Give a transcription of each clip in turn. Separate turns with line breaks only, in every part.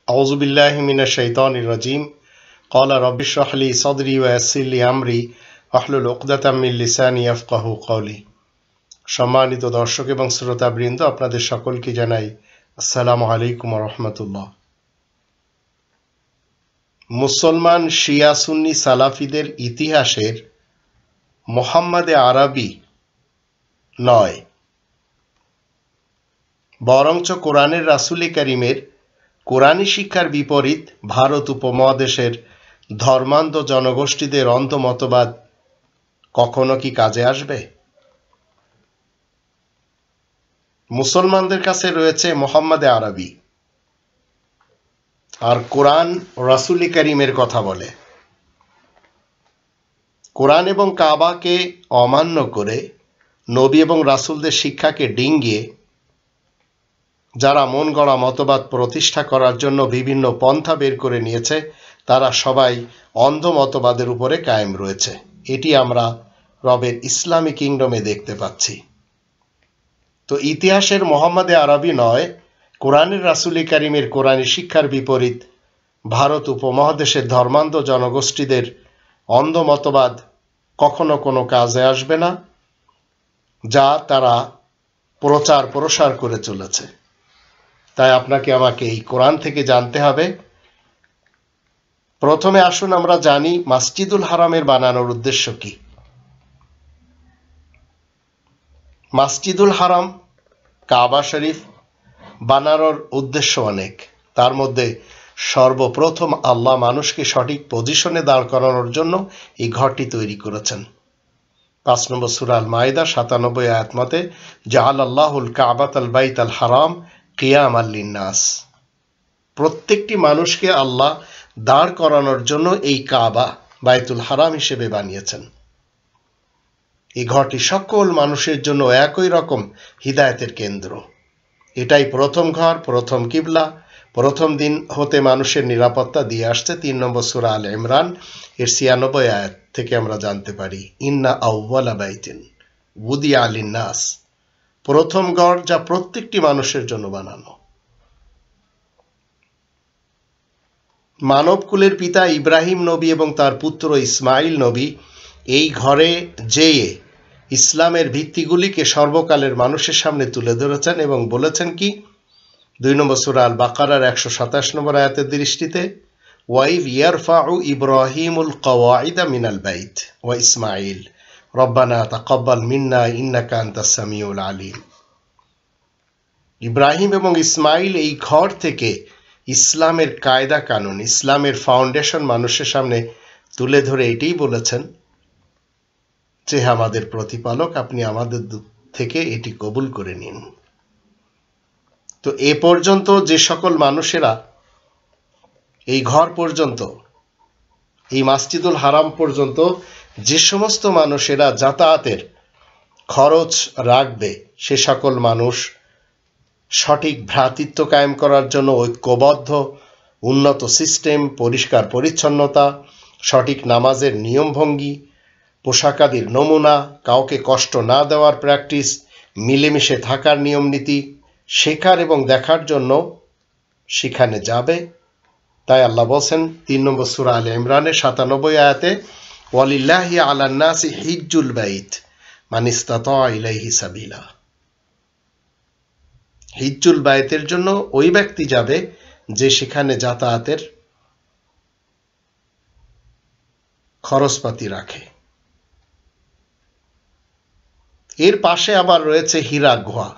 আউযু বিল্লাহি মিনাশ শাইতানির রাজিম। ক্বালা রাব্বি ইশরাহ লি সাদরি ওয়া ইয়াসসির লি আমরি ওয়াহলুল উকদাতাম মিন লিসানি ইয়াফকাহু কওলি। সম্মানিত দর্শক এবং শ্রোতাবৃন্দ, আপনাদের সকলকে জানাই আসসালামু আলাইকুম ওয়া রাহমাতুল্লাহ। মুসলমান শিয়া সুন্নি সালাফিদের ইতিহাসের মুহাম্মদে আরবি নয়, বরঞ্চ কোরআনের রাসূলে কারীমের কোরআনী শিক্ষার বিপরীত ভারত উপমহাদেশের ধর্মান্ধ জনগোষ্ঠীদের অন্ধ মতবাদ কখনো কি কাজে আসবে? মুসলমানদের কাছে রয়েছে মুহাম্মদে আরবি, আর কোরআন রাসূলে কারীমের কথা বলে। কোরআন এবং কাবাকে অমান্য করে নবী এবং রাসূলদের শিক্ষাকে ডিঙ্গিয়ে যারা মন গড়া মতবাদ প্রতিষ্ঠা করার জন্য বিভিন্ন পন্থা বের করে নিয়েছে, তারা সবাই অন্ধ মতবাদের উপরে কায়েম রয়েছে। এটি আমরা রবের ইসলামী কিংডমে দেখতে পাচ্ছি। তো ইতিহাসের মুহাম্মদে আরবি নয়, কোরআনের রাসূলে কারীমের কোরআনী শিক্ষার বিপরীত ভারত উপমহাদেশের ধর্মান্ধ জনগোষ্ঠীদের অন্ধ মতবাদ কখনো কোনো কাজে আসবে না, যা তারা প্রচার প্রসার করে চলেছে। তাই আপনাকে আমাকে এই কোরআন থেকে জানতে হবে। প্রথমে আসুন আমরা জানি মসজিদুল হারামের বানানোর উদ্দেশ্য কি। মসজিদুল হারাম কাবা শরীফ বানানোর উদ্দেশ্য অনেক। তার মধ্যে সর্বপ্রথম আল্লাহ মানুষকে সঠিক পজিশনে দাঁড় করানোর জন্য এই ঘরটি তৈরি করেছেন। 5 নম্বর সূরা আল মাইদা 97 আয়াত মতে, জাআলাল্লাহুল কাবাতাল বাইতাল হারাম কিয়ামাল লিন্নাস। প্রত্যেকটি মানুষকে আল্লাহ দাঁড় করানোর জন্য এই কাবা বাইতুল হারাম হিসেবে বানিয়েছেন। এই ঘরটি সকল মানুষের জন্য একই রকম হিদায়াতের কেন্দ্র। এটাই প্রথম ঘর, প্রথম কিবলা, প্রথম দিন হতে মানুষের নিরাপত্তা দিয়ে আসছে। 3 নম্বর সূরা আল ইমরান এর 96 আয়াত থেকে আমরা জানতে পারি, ইন্না আউওয়ালা বাইতিন উদিয়া লিন্নাস, প্রথম ঘর যা প্রত্যেকটি মানুষের জন্য বানানো। মানবকুলের পিতা ইব্রাহিম নবী এবং তার পুত্র ইসমাইল নবী এই ঘরে যেয়ে ইসলামের ভিত্তিগুলিকে সর্বকালের মানুষের সামনে তুলে ধরেছেন এবং বলেছেন কি, 2 নম্বর সূরা আল বাকারার 127 নম্বর আয়াতের দৃষ্টিতে, ওয়াইদ ইয়ারফাউ ইব্রাহিমুল কওয়াইদা মিনাল বাইত ওয়া ইসমাইল রব্বানা তাকাব্বাল মিন্না ইন্নাকা আনতাস সামিউল আলিম। ইব্রাহিম এবং ইসমাইল এই ঘর থেকে ইসলামের কায়দা কানুন, ইসলামের ফাউন্ডেশন মানুষের সামনে তুলে ধরে এটাই বলেছেন যে আমাদের প্রতিপালক, আপনি আমাদের থেকে এটি কবুল করে নিন। তো এ পর্যন্ত যে সকল মানুষেরা এই ঘর পর্যন্ত, এই মসজিদুল হারাম পর্যন্ত যে সমস্ত মানুষেরা যাতায়াতের খরচ রাখবে, সে সকল মানুষ সঠিক ভ্রাতৃত্ব কায়েম করার জন্য ঐক্যবদ্ধ উন্নত সিস্টেম, পরিষ্কার পরিচ্ছন্নতা, সঠিক নামাজের নিয়মভঙ্গি, পোশাকাদির নমুনা, কাউকে কষ্ট না দেওয়ার প্র্যাকটিস, মিলেমিশে থাকার নিয়ম নীতি শেখার এবং দেখার জন্য সেখানে যাবে। তাই আল্লাহ বলছেন 3 নম্বর সূরা আলে ইমরানের 97 আয়াতে, ওয়ালিল্লাহি আলান নাসি হিজ্জুল বাইত মান ইসতাতা ইলাইহি সাবিলা। হিজ্জুল বাইতের জন্য ওই ব্যক্তি যাবে যে সেখানে যাতায়াতের খরচপাতি রাখে। এর পাশে আবার রয়েছে হীরা গুহা,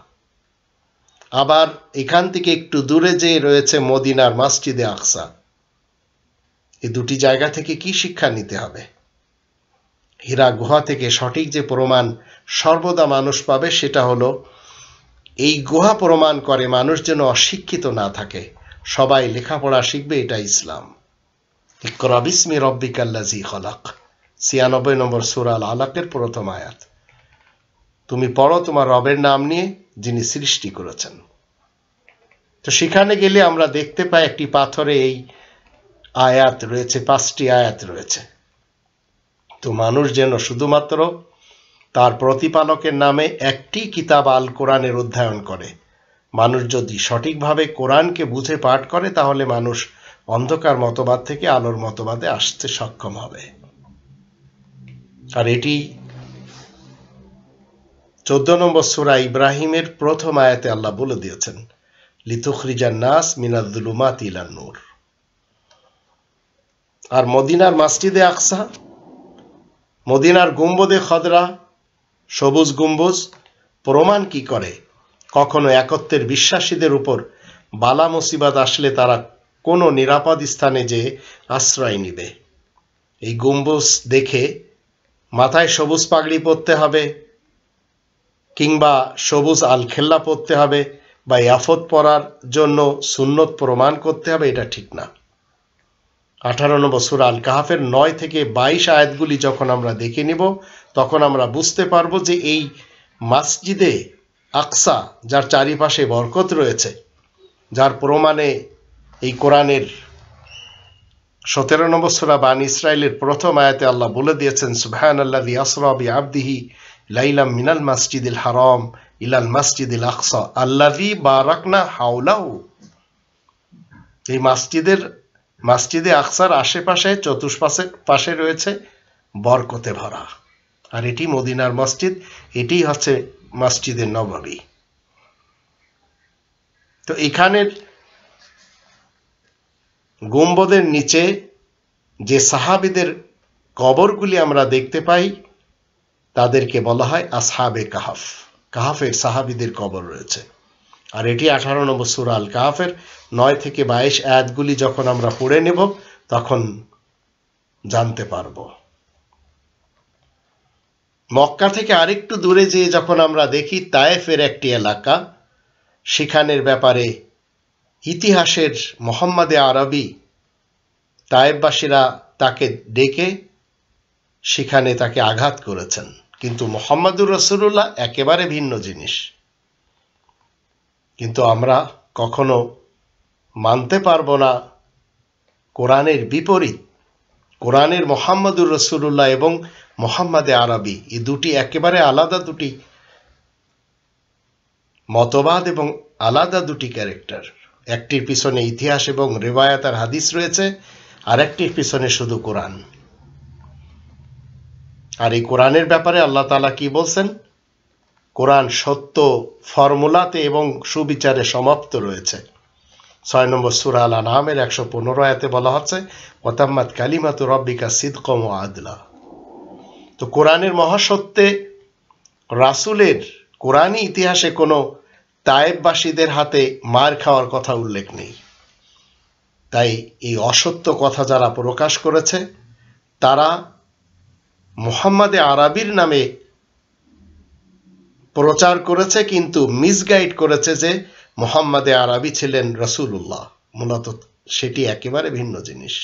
আবার এখান থেকে একটু দূরে যে রয়েছে মদিনার মসজিদে আকসা। এই দুটি জায়গা থেকে কি শিক্ষা নিতে হবে? হীরা গুহা থেকে সঠিক যে প্রমাণ সর্বদা মানুষ পাবে সেটা হলো, এই গুহা প্রমাণ করে মানুষ যেন অশিক্ষিত না থাকে, সবাই লেখাপড়া শিখবে, এটা ইসলাম। ইকরা বিসমি রব্বিকাল্লাযী খলাক, 96 নম্বর সূরা আল আলাকের প্রথম আয়াত। তুমি পড়ো তোমার রবের নাম নিয়ে, যিনি সৃষ্টি করেছেন। তো সেখানে গেলে আমরা দেখতে পাই একটি পাথরে এই আয়াত রয়েছে, 5টি আয়াত রয়েছে। তো মানুষ যেন শুধুমাত্র তার প্রতিপালকের নামে একটি কিতাব আল কোরআনের অধ্যয়ন করে, মানুষ যদি সঠিকভাবে কোরআনকে বুঝে পাঠ করে তাহলে মানুষ অন্ধকার মতবাদ থেকে আলোর মতবাদে আসতে সক্ষম হবে। আর এটি 14 নম্বর সূরা ইব্রাহিমের প্রথম আয়াতে আল্লাহ বলে দিয়েছেন, লিতুখরিজান নাস মিনাজ যুলুমাতি ইলান নূর। আর মদিনার মসজিদে আকসা, মদিনার গুম্বদে খদরা, সবুজ গম্বুজ প্রমাণ কি করে? কখনো একত্বের বিশ্বাসীদের উপর বালা মুসিবত আসলে তারা কোনো নিরাপদ স্থানে যে আশ্রয় নিবে। এই গম্বুজ দেখে মাথায় সবুজ পাগড়ি পরতে হবে, কিংবা সবুজ আলখেল্লা পরতে হবে, বা ইয়াফত পরার জন্য সুন্নত প্রমাণ করতে হবে, এটা ঠিক না। 18 নম্বর সূরা আল কাহাফের 9 থেকে 22 আয়াতগুলি যখন আমরা দেখে নিব তখন আমরা বুঝতে পারবো যে এই মসজিদে আকসা, যার চারিপাশে বরকত রয়েছে, যার প্রমাণে এই কোরআনের 17 নম্বর সূরা বানী ইসরাইলের প্রথম আয়াতে আল্লাহ বলে দিয়েছেন, সুবহানাল্লাযী আসরা বিআবদিহি লাইলাম মিনাল মাসজিদিল হারাম ইলাল মাসজিদিল আকসা আল্লাযী বারাকনা হাওলাহু। এই মসজিদে আকসার আশেপাশে চতুষ্পাশে রয়েছে বরকতে ভরা। আর এটি মদিনার মসজিদ, এটি হচ্ছে মসজিদে নববী। তো এখানের গম্বদের নিচে যে সাহাবীদের কবরগুলি আমরা দেখতে পাই তাদেরকে বলা হয় আসহাবে কাহাফ। কাহাফের সাহাবীদের কবর রয়েছে। আর এটি 18 নম্বর সূরা আল কাহাফের 9 থেকে 22 আয়াতগুলি যখন আমরা পড়ে নেব তখন জানতে পারব। মক্কা থেকে আরেকটু দূরে যেয়ে যখন আমরা দেখি তায়েফের একটি এলাকা, সেখানের ব্যাপারে ইতিহাসের মুহাম্মদে আরবি তায়েফবাসীরা তাকে ডেকে সেখানে তাকে আঘাত করেছেন, কিন্তু মুহাম্মদুর রাসূলুল্লাহ একেবারে ভিন্ন জিনিস। কিন্তু আমরা কখনো মানতে পারবো না কোরআনের বিপরীত। কোরআনের মুহাম্মদুর রাসূলুল্লাহ এবং মুহাম্মদে আরবি এই দুটি একেবারে আলাদা দুটি মতবাদ এবং আলাদা দুটি ক্যারেক্টার। একটির পিছনে ইতিহাস এবং রিওয়ায়াত আর হাদিস রয়েছে, আর একটির পিছনে শুধু কোরআন। আর এই কোরআনের ব্যাপারে আল্লাহ তাআলা কি বলছেন? কোরআন সত্য ফর্মুলাতে এবং সুবিচারে সমাপ্ত রয়েছে। 6 নম্বর সূরা আল আনআমের 115 আয়াতে বলা হচ্ছে, ওয়াতাম্মাত কালিমাতু রাব্বিকা সিদকাম ওয়া আদলা। তো কোরআনের মহাসত্যে রাসূলের কোরআনী ইতিহাসে কোনো তায়েফবাসীদের হাতে মার খাওয়ার কথা উল্লেখ নেই। তাই এই অসত্য কথা যারা প্রকাশ করেছে তারা মুহাম্মদে আরবির নামে প্রচার করেছে, কিন্তু মিসগাইড করেছে যে মুহাম্মদে আরবি ছিলেন রাসূলুল্লাহ। মূলত সেটি একেবারে ভিন্ন জিনিস।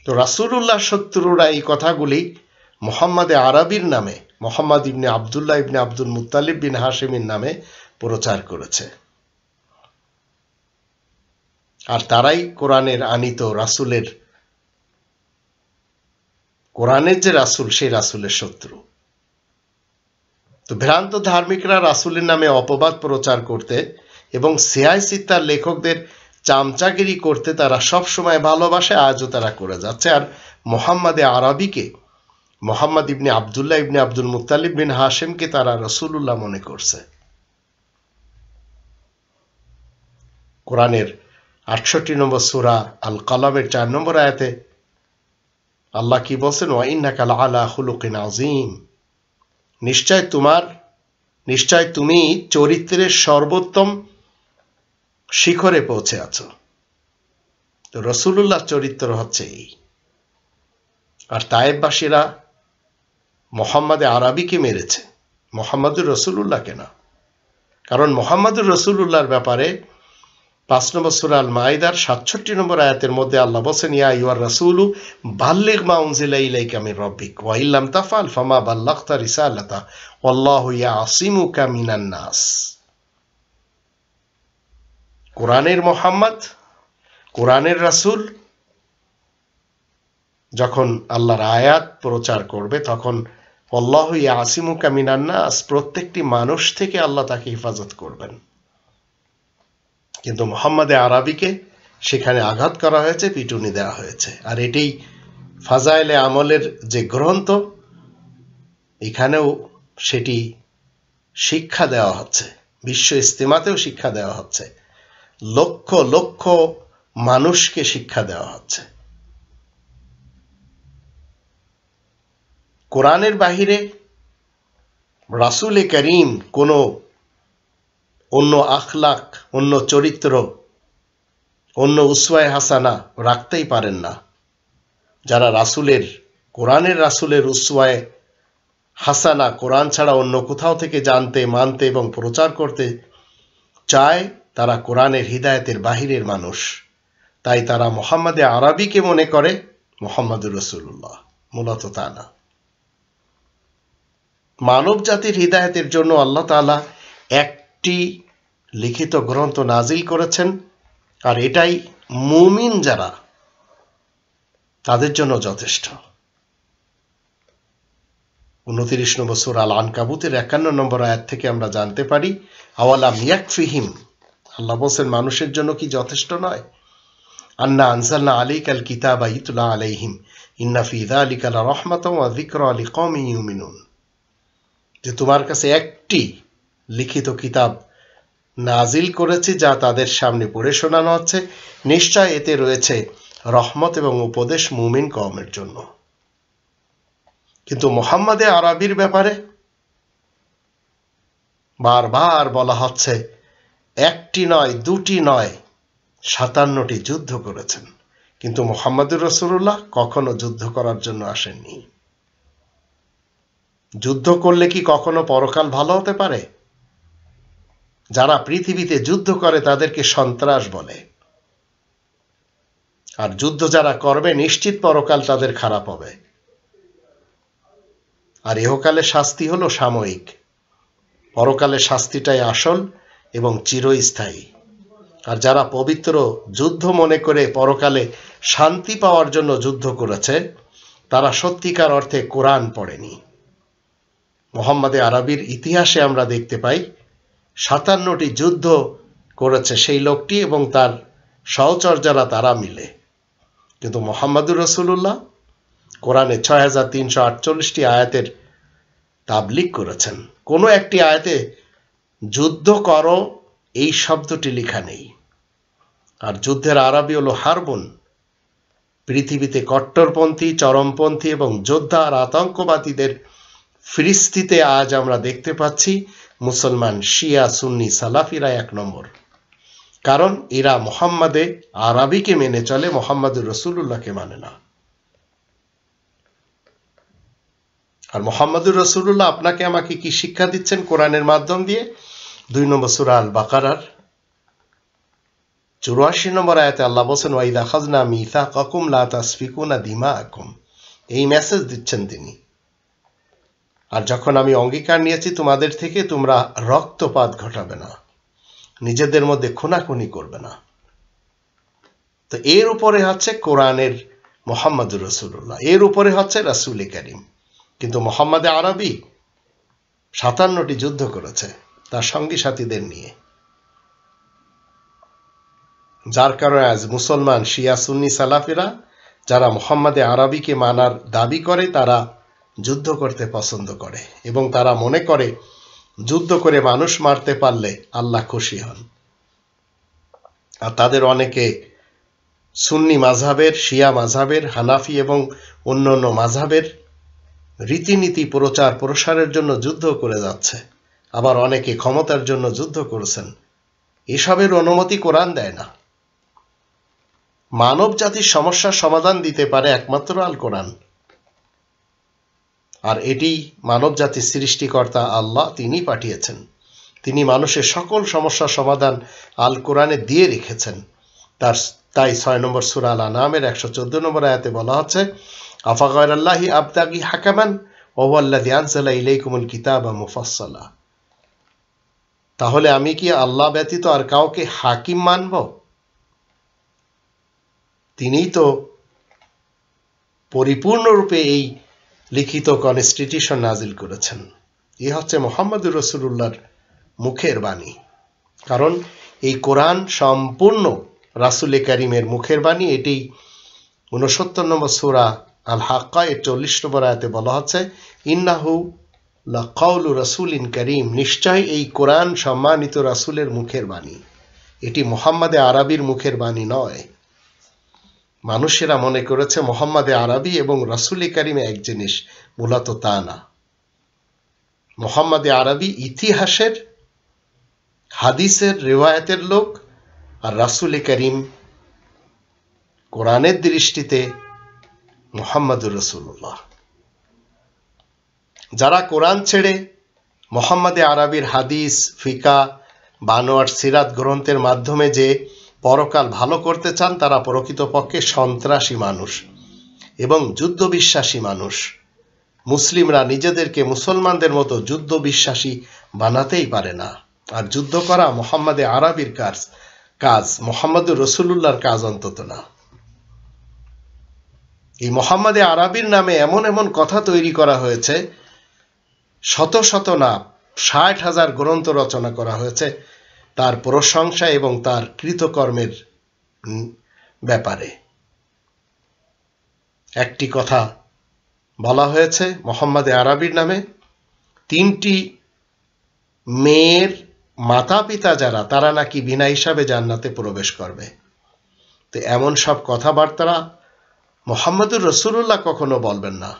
তো রাসূলুল্লাহ শত্রুরা এই কথাগুলি মুহাম্মদে আরবির নামে, মুহাম্মদ ইবনে আব্দুল্লাহ ইবনে আব্দুল মুত্তালিব বিন হাশিমের নামে প্রচার করেছে। আর তারাই কোরআনের আনিত রাসূলের, কোরআনের যে রাসূল সেই রাসূলের শত্রু। তো ভ্রান্ত ধার্মিকরা রাসূলের নামে অপবাদ প্রচার করতে এবং সিয়াই সিত্তার লেখকদের চামচাগিরি করতে তারা সব সময় ভালোবাসে, আজও তারা করে যাচ্ছে। আর মুহাম্মদে আরবিকে, মুহাম্মদ ইবনে আব্দুল্লাহ ইবনে আব্দুল মুত্তালিব বিন হাশিমকে তারা রাসূলুল্লাহ মনে করছে। কোরআনের 68 নম্বর সূরা আল কালামের 4 নম্বর আয়াতে আল্লাহ কি বলছেন? ওয়া ইন্নাকা লাআলা খুলুকিন আযীম। নিশ্চয় তুমি চরিত্রের সর্বোত্তম শিখরে পৌঁছে আছো। তো রাসূলুল্লাহ চরিত্র হচ্ছে এই। আর তায়েফবাসীরা মুহাম্মদে আরবিকে মেরেছে, মুহাম্মদুর রাসূলুল্লাহকে না। কারণ মুহাম্মদুর রাসূলুল্লাহর ব্যাপারে 5 নম্বর সূরা আল মাইদার 67 নম্বর আয়াতের মধ্যে আল্লাহ বলেন, ইয়া আইয়ুহার রাসূলু বাল্লিগ মা উনজিলা ইলাইকা মির রাব্বিক ওয়া ইল্লাম তাফআল ফামা বাল্লাগতা রিসালাতা ওয়াল্লাহু ইয়াসিমুকা মিনান নাস। কোরআনের মুহাম্মদ, কোরআনের রাসূল যখন আল্লাহর আয়াত প্রচার করবে তখন আল্লাহু ইয়াসিমুকা মিনান নাস, প্রত্যেকটি মানুষ থেকে আল্লাহ তাকে হেফাজত করবেন। কিন্তু মুহাম্মদে আরবিকে সেখানে আঘাত করা হয়েছে, পিটুনি দেওয়া হয়েছে। আর এটাই ফাজাইলে আমলের যে গ্রন্থ, এখানেও সেটি শিক্ষা দেওয়া হচ্ছে, বিশ্ব ইস্তেমাতেও শিক্ষা দেওয়া হচ্ছে, লক্ষ লক্ষ মানুষকে শিক্ষা দেওয়া হচ্ছে। কোরআনের বাহিরে রাসূল করিম কোনো অন্য আখলাক, অন্য চরিত্র, অন্য উসওয়ায়ে হাসানা রাখতেই পারেন না। যারা কোরআনের রাসূলের উসওয়ায়ে হাসানা কোরআন ছাড়া অন্য কোথাও থেকে জানতে, মানতে এবং প্রচার করতে চায়, তারা কোরআনের হিদায়াতের বাহিরের মানুষ। তাই তারা মুহাম্মদে আরবিকে মনে করে মুহাম্মদুর রাসূলুল্লাহ, মূলত তা না। মানব জাতির হিদায়াতের জন্য আল্লাহ তাআলা একটি লিখিত গ্রন্থ নাজিল করেছেন, আর এটাই মুমিন যারা, তাদের জন্য যথেষ্ট। 29 নম্বর সূরা আল আনকাবুতের 51 নম্বর আয়াত থেকে আমরা জানতে পারি, আওয়ালাম ইয়াকফিহিম, আল্লাহ বলেন মানুষের জন্য কি যথেষ্ট নয়, আন্না আনজালনা আলাইকাল কিতাবা ইতলা আলাইহিম ইন্না ফি যালিকা লারাহমাতাও ওয়া যিকরা লিকওমিন ইউমিনুন, যে তোমার কাছে একটি লিখিত কিতাব নাজিল করেছি যা তাদের সামনে পড়ে শোনানো হচ্ছে, নিশ্চয় এতে রয়েছে রহমত এবং উপদেশ মুমিন কওমের জন্য। কিন্তু মুহাম্মদে আরবির ব্যাপারে বারবার বলা হচ্ছে একটি নয়, দুটি নয়, 57টি যুদ্ধ করেছেন। কিন্তু মুহাম্মদুর রাসূলুল্লাহ কখনো যুদ্ধ করার জন্য আসেননি। যুদ্ধ করলে কি কখনো পরকাল ভালো হতে পারে? যারা পৃথিবীতে যুদ্ধ করে তাদেরকে সন্ত্রাস বলে, আর যুদ্ধ যারা করবে নিশ্চিত পরকাল তাদের খারাপ হবে। আর ইহকালের শাস্তি হলো সাময়িক, পরকালের শাস্তিটাই আসল এবং চিরস্থায়ী। আর যারা পবিত্র যুদ্ধ মনে করে পরকালে শান্তি পাওয়ার জন্য যুদ্ধ করেছে, তারা সত্যিকার অর্থে কোরআন পড়েনি। মুহাম্মদে আরবির ইতিহাসে আমরা দেখতে পাই 57টি যুদ্ধ করেছে সেই লোকটি এবং তার সহচর্যারা, তারা মিলে। কিন্তু মুহাম্মদুর রাসূলুল্লাহ কোরআনে 6348টি আয়াতের তাবলীগ করেছেন। কোনো একটি আয়াতে যুদ্ধ করো এই শব্দটি লেখা নেই। আর যুদ্ধের আরবি হলো হারবুন। পৃথিবীতে কট্টরপন্থী, চরমপন্থী এবং যোদ্ধা আর আতঙ্কবাদীদের ফিরিস্তিতে আজ আমরা দেখতে পাচ্ছি মুসলমান, শিয়া, সুন্নি, সালাফিরা 1 নম্বর। কারণ এরা মুহাম্মদে আরবিকে মেনে চলে, মুহাম্মদুর রাসূলুল্লাহকে মানে না। আর মুহাম্মদুর রাসূলুল্লাহ আপনাকে আমাকে কি শিক্ষা দিচ্ছেন কোরআনের মাধ্যম দিয়ে? 2 নম্বর সূরা আল বাকারার 84 নম্বর আয়াতে আল্লাহ বলেন, ওয়া ইযা আখাযনা মিসাকাকুম লা তাসফিকুনা দিমাআকুম, এই মেসেজ দিচ্ছেন তিনি। আর যখন আমি অঙ্গীকার নিয়েছি তোমাদের থেকে, তোমরা রক্তপাত ঘটাবে না, নিজেদের মধ্যে খুনাখুনি করবে না। তো এর উপরে হচ্ছে কোরআনের মুহাম্মদুর রাসূলুল্লাহ, এর উপরে হচ্ছে রাসূল করিম। কিন্তু মুহাম্মদে আরবি 57টি যুদ্ধ করেছে তার সঙ্গী সাথীদের নিয়ে, যার কারণে আজ মুসলমান, শিয়া, সুন্নি, সালাফিরা যারা মুহাম্মদে আরবিকে মানার দাবি করে, তারা যুদ্ধ করতে পছন্দ করে এবং তারা মনে করে যুদ্ধ করে মানুষ মারতে পারলে আল্লাহ খুশি হন। আর তাদের অনেকে সুন্নি মাযহাবের, শিয়া মাযহাবের, হানাফি এবং অন্যান্য মাযহাবের রীতিনীতি প্রচার প্রসারের জন্য যুদ্ধ করে যাচ্ছে। আবার অনেকে ক্ষমতার জন্য যুদ্ধ করেছেন। এসবের অনুমতি কোরআন দেয় না। মানব জাতির সমস্যার সমাধান দিতে পারে একমাত্র আল কোরআন। আর এটি মানব জাতির সৃষ্টিকর্তা আল্লাহ, তিনি পাঠিয়েছেন। তিনি মানুষের সকল সমস্যার সমাধান আল কোরআনে দিয়ে রেখেছেন। তাই 6 নম্বর সূরা আল আনামের 114 নম্বর আয়াতে বলা হচ্ছে, আফা গায়রাল্লাহি আবতাগি হাকামান ওয়া হুয়াল্লাযী আনজালা ইলাইকুমুল কিতাবা মুফাসসালা, তাহলে আমি কি আল্লাহ ব্যতীত আর কাউকে হাকিম মানব? তিনিই তো পরিপূর্ণরূপে এই লিখিত কনস্টিটিউশন নাজিল করেছেন। এ হচ্ছে মুহাম্মদুর রাসূলুল্লাহর মুখের বাণী। কারণ এই কোরআন সম্পূর্ণ রাসূল করিমের মুখের বাণী। এটি 69 নম্বর সূরা আল হাক্কা এর 40 নম্বর আয়াতে বলা হচ্ছে, ইন্নাহু লাকাউলু রাসূলিন কারীম, নিশ্চয় এই কোরআন সম্মানিত রাসূলের মুখের বাণী। এটি মুহাম্মদে আরবির মুখের বাণী নয়। মানুষেরা মনে করেছে মুহাম্মদে আরবি এবং রাসূল করিম এক জিনিস, মূলত তা না। মুহাম্মদে আরবি ইতিহাসের, হাদিসের, রিওয়ায়াতের লোক, আর রাসূল করিম কোরআনের দৃষ্টিতে মুহাম্মদুর রাসূলুল্লাহ। যারা কোরআন ছেড়ে মুহাম্মদে আরবির হাদিস, ফিকা, বানোয়াট, সিরাত গ্রন্থের মাধ্যমে যে পরকাল ভালো করতে চান, তারা প্রকৃতপক্ষে সন্ত্রাসী মানুষ এবং যুদ্ধ বিশ্বাসী মানুষ। মুসলিমরা নিজেদেরকে মুসলমানদের মতো যুদ্ধ বিশ্বাসী বানাতেই পারে না। আর যুদ্ধ করা মুহাম্মদে আরবির কাজ, মুহাম্মদুর রাসূলুল্লাহর কাজ অন্তত না। এই মুহাম্মদে আরবির নামে এমন এমন কথা তৈরি করা হয়েছে, শত শত না 60,000 গ্রন্থ রচনা করা হয়েছে তার প্রশংসা এবং তার কৃতকর্মের ব্যাপারে। একটি কথা বলা হয়েছে মুহাম্মদে আরবির নামে, 3টি মেয়ের মাতা পিতা যারা, তারা নাকি বিনা হিসাবে জান্নাতে প্রবেশ করবে। তো এমন সব কথাবার্তা মুহাম্মদুর রাসূলুল্লাহ কখনো বলবেন না।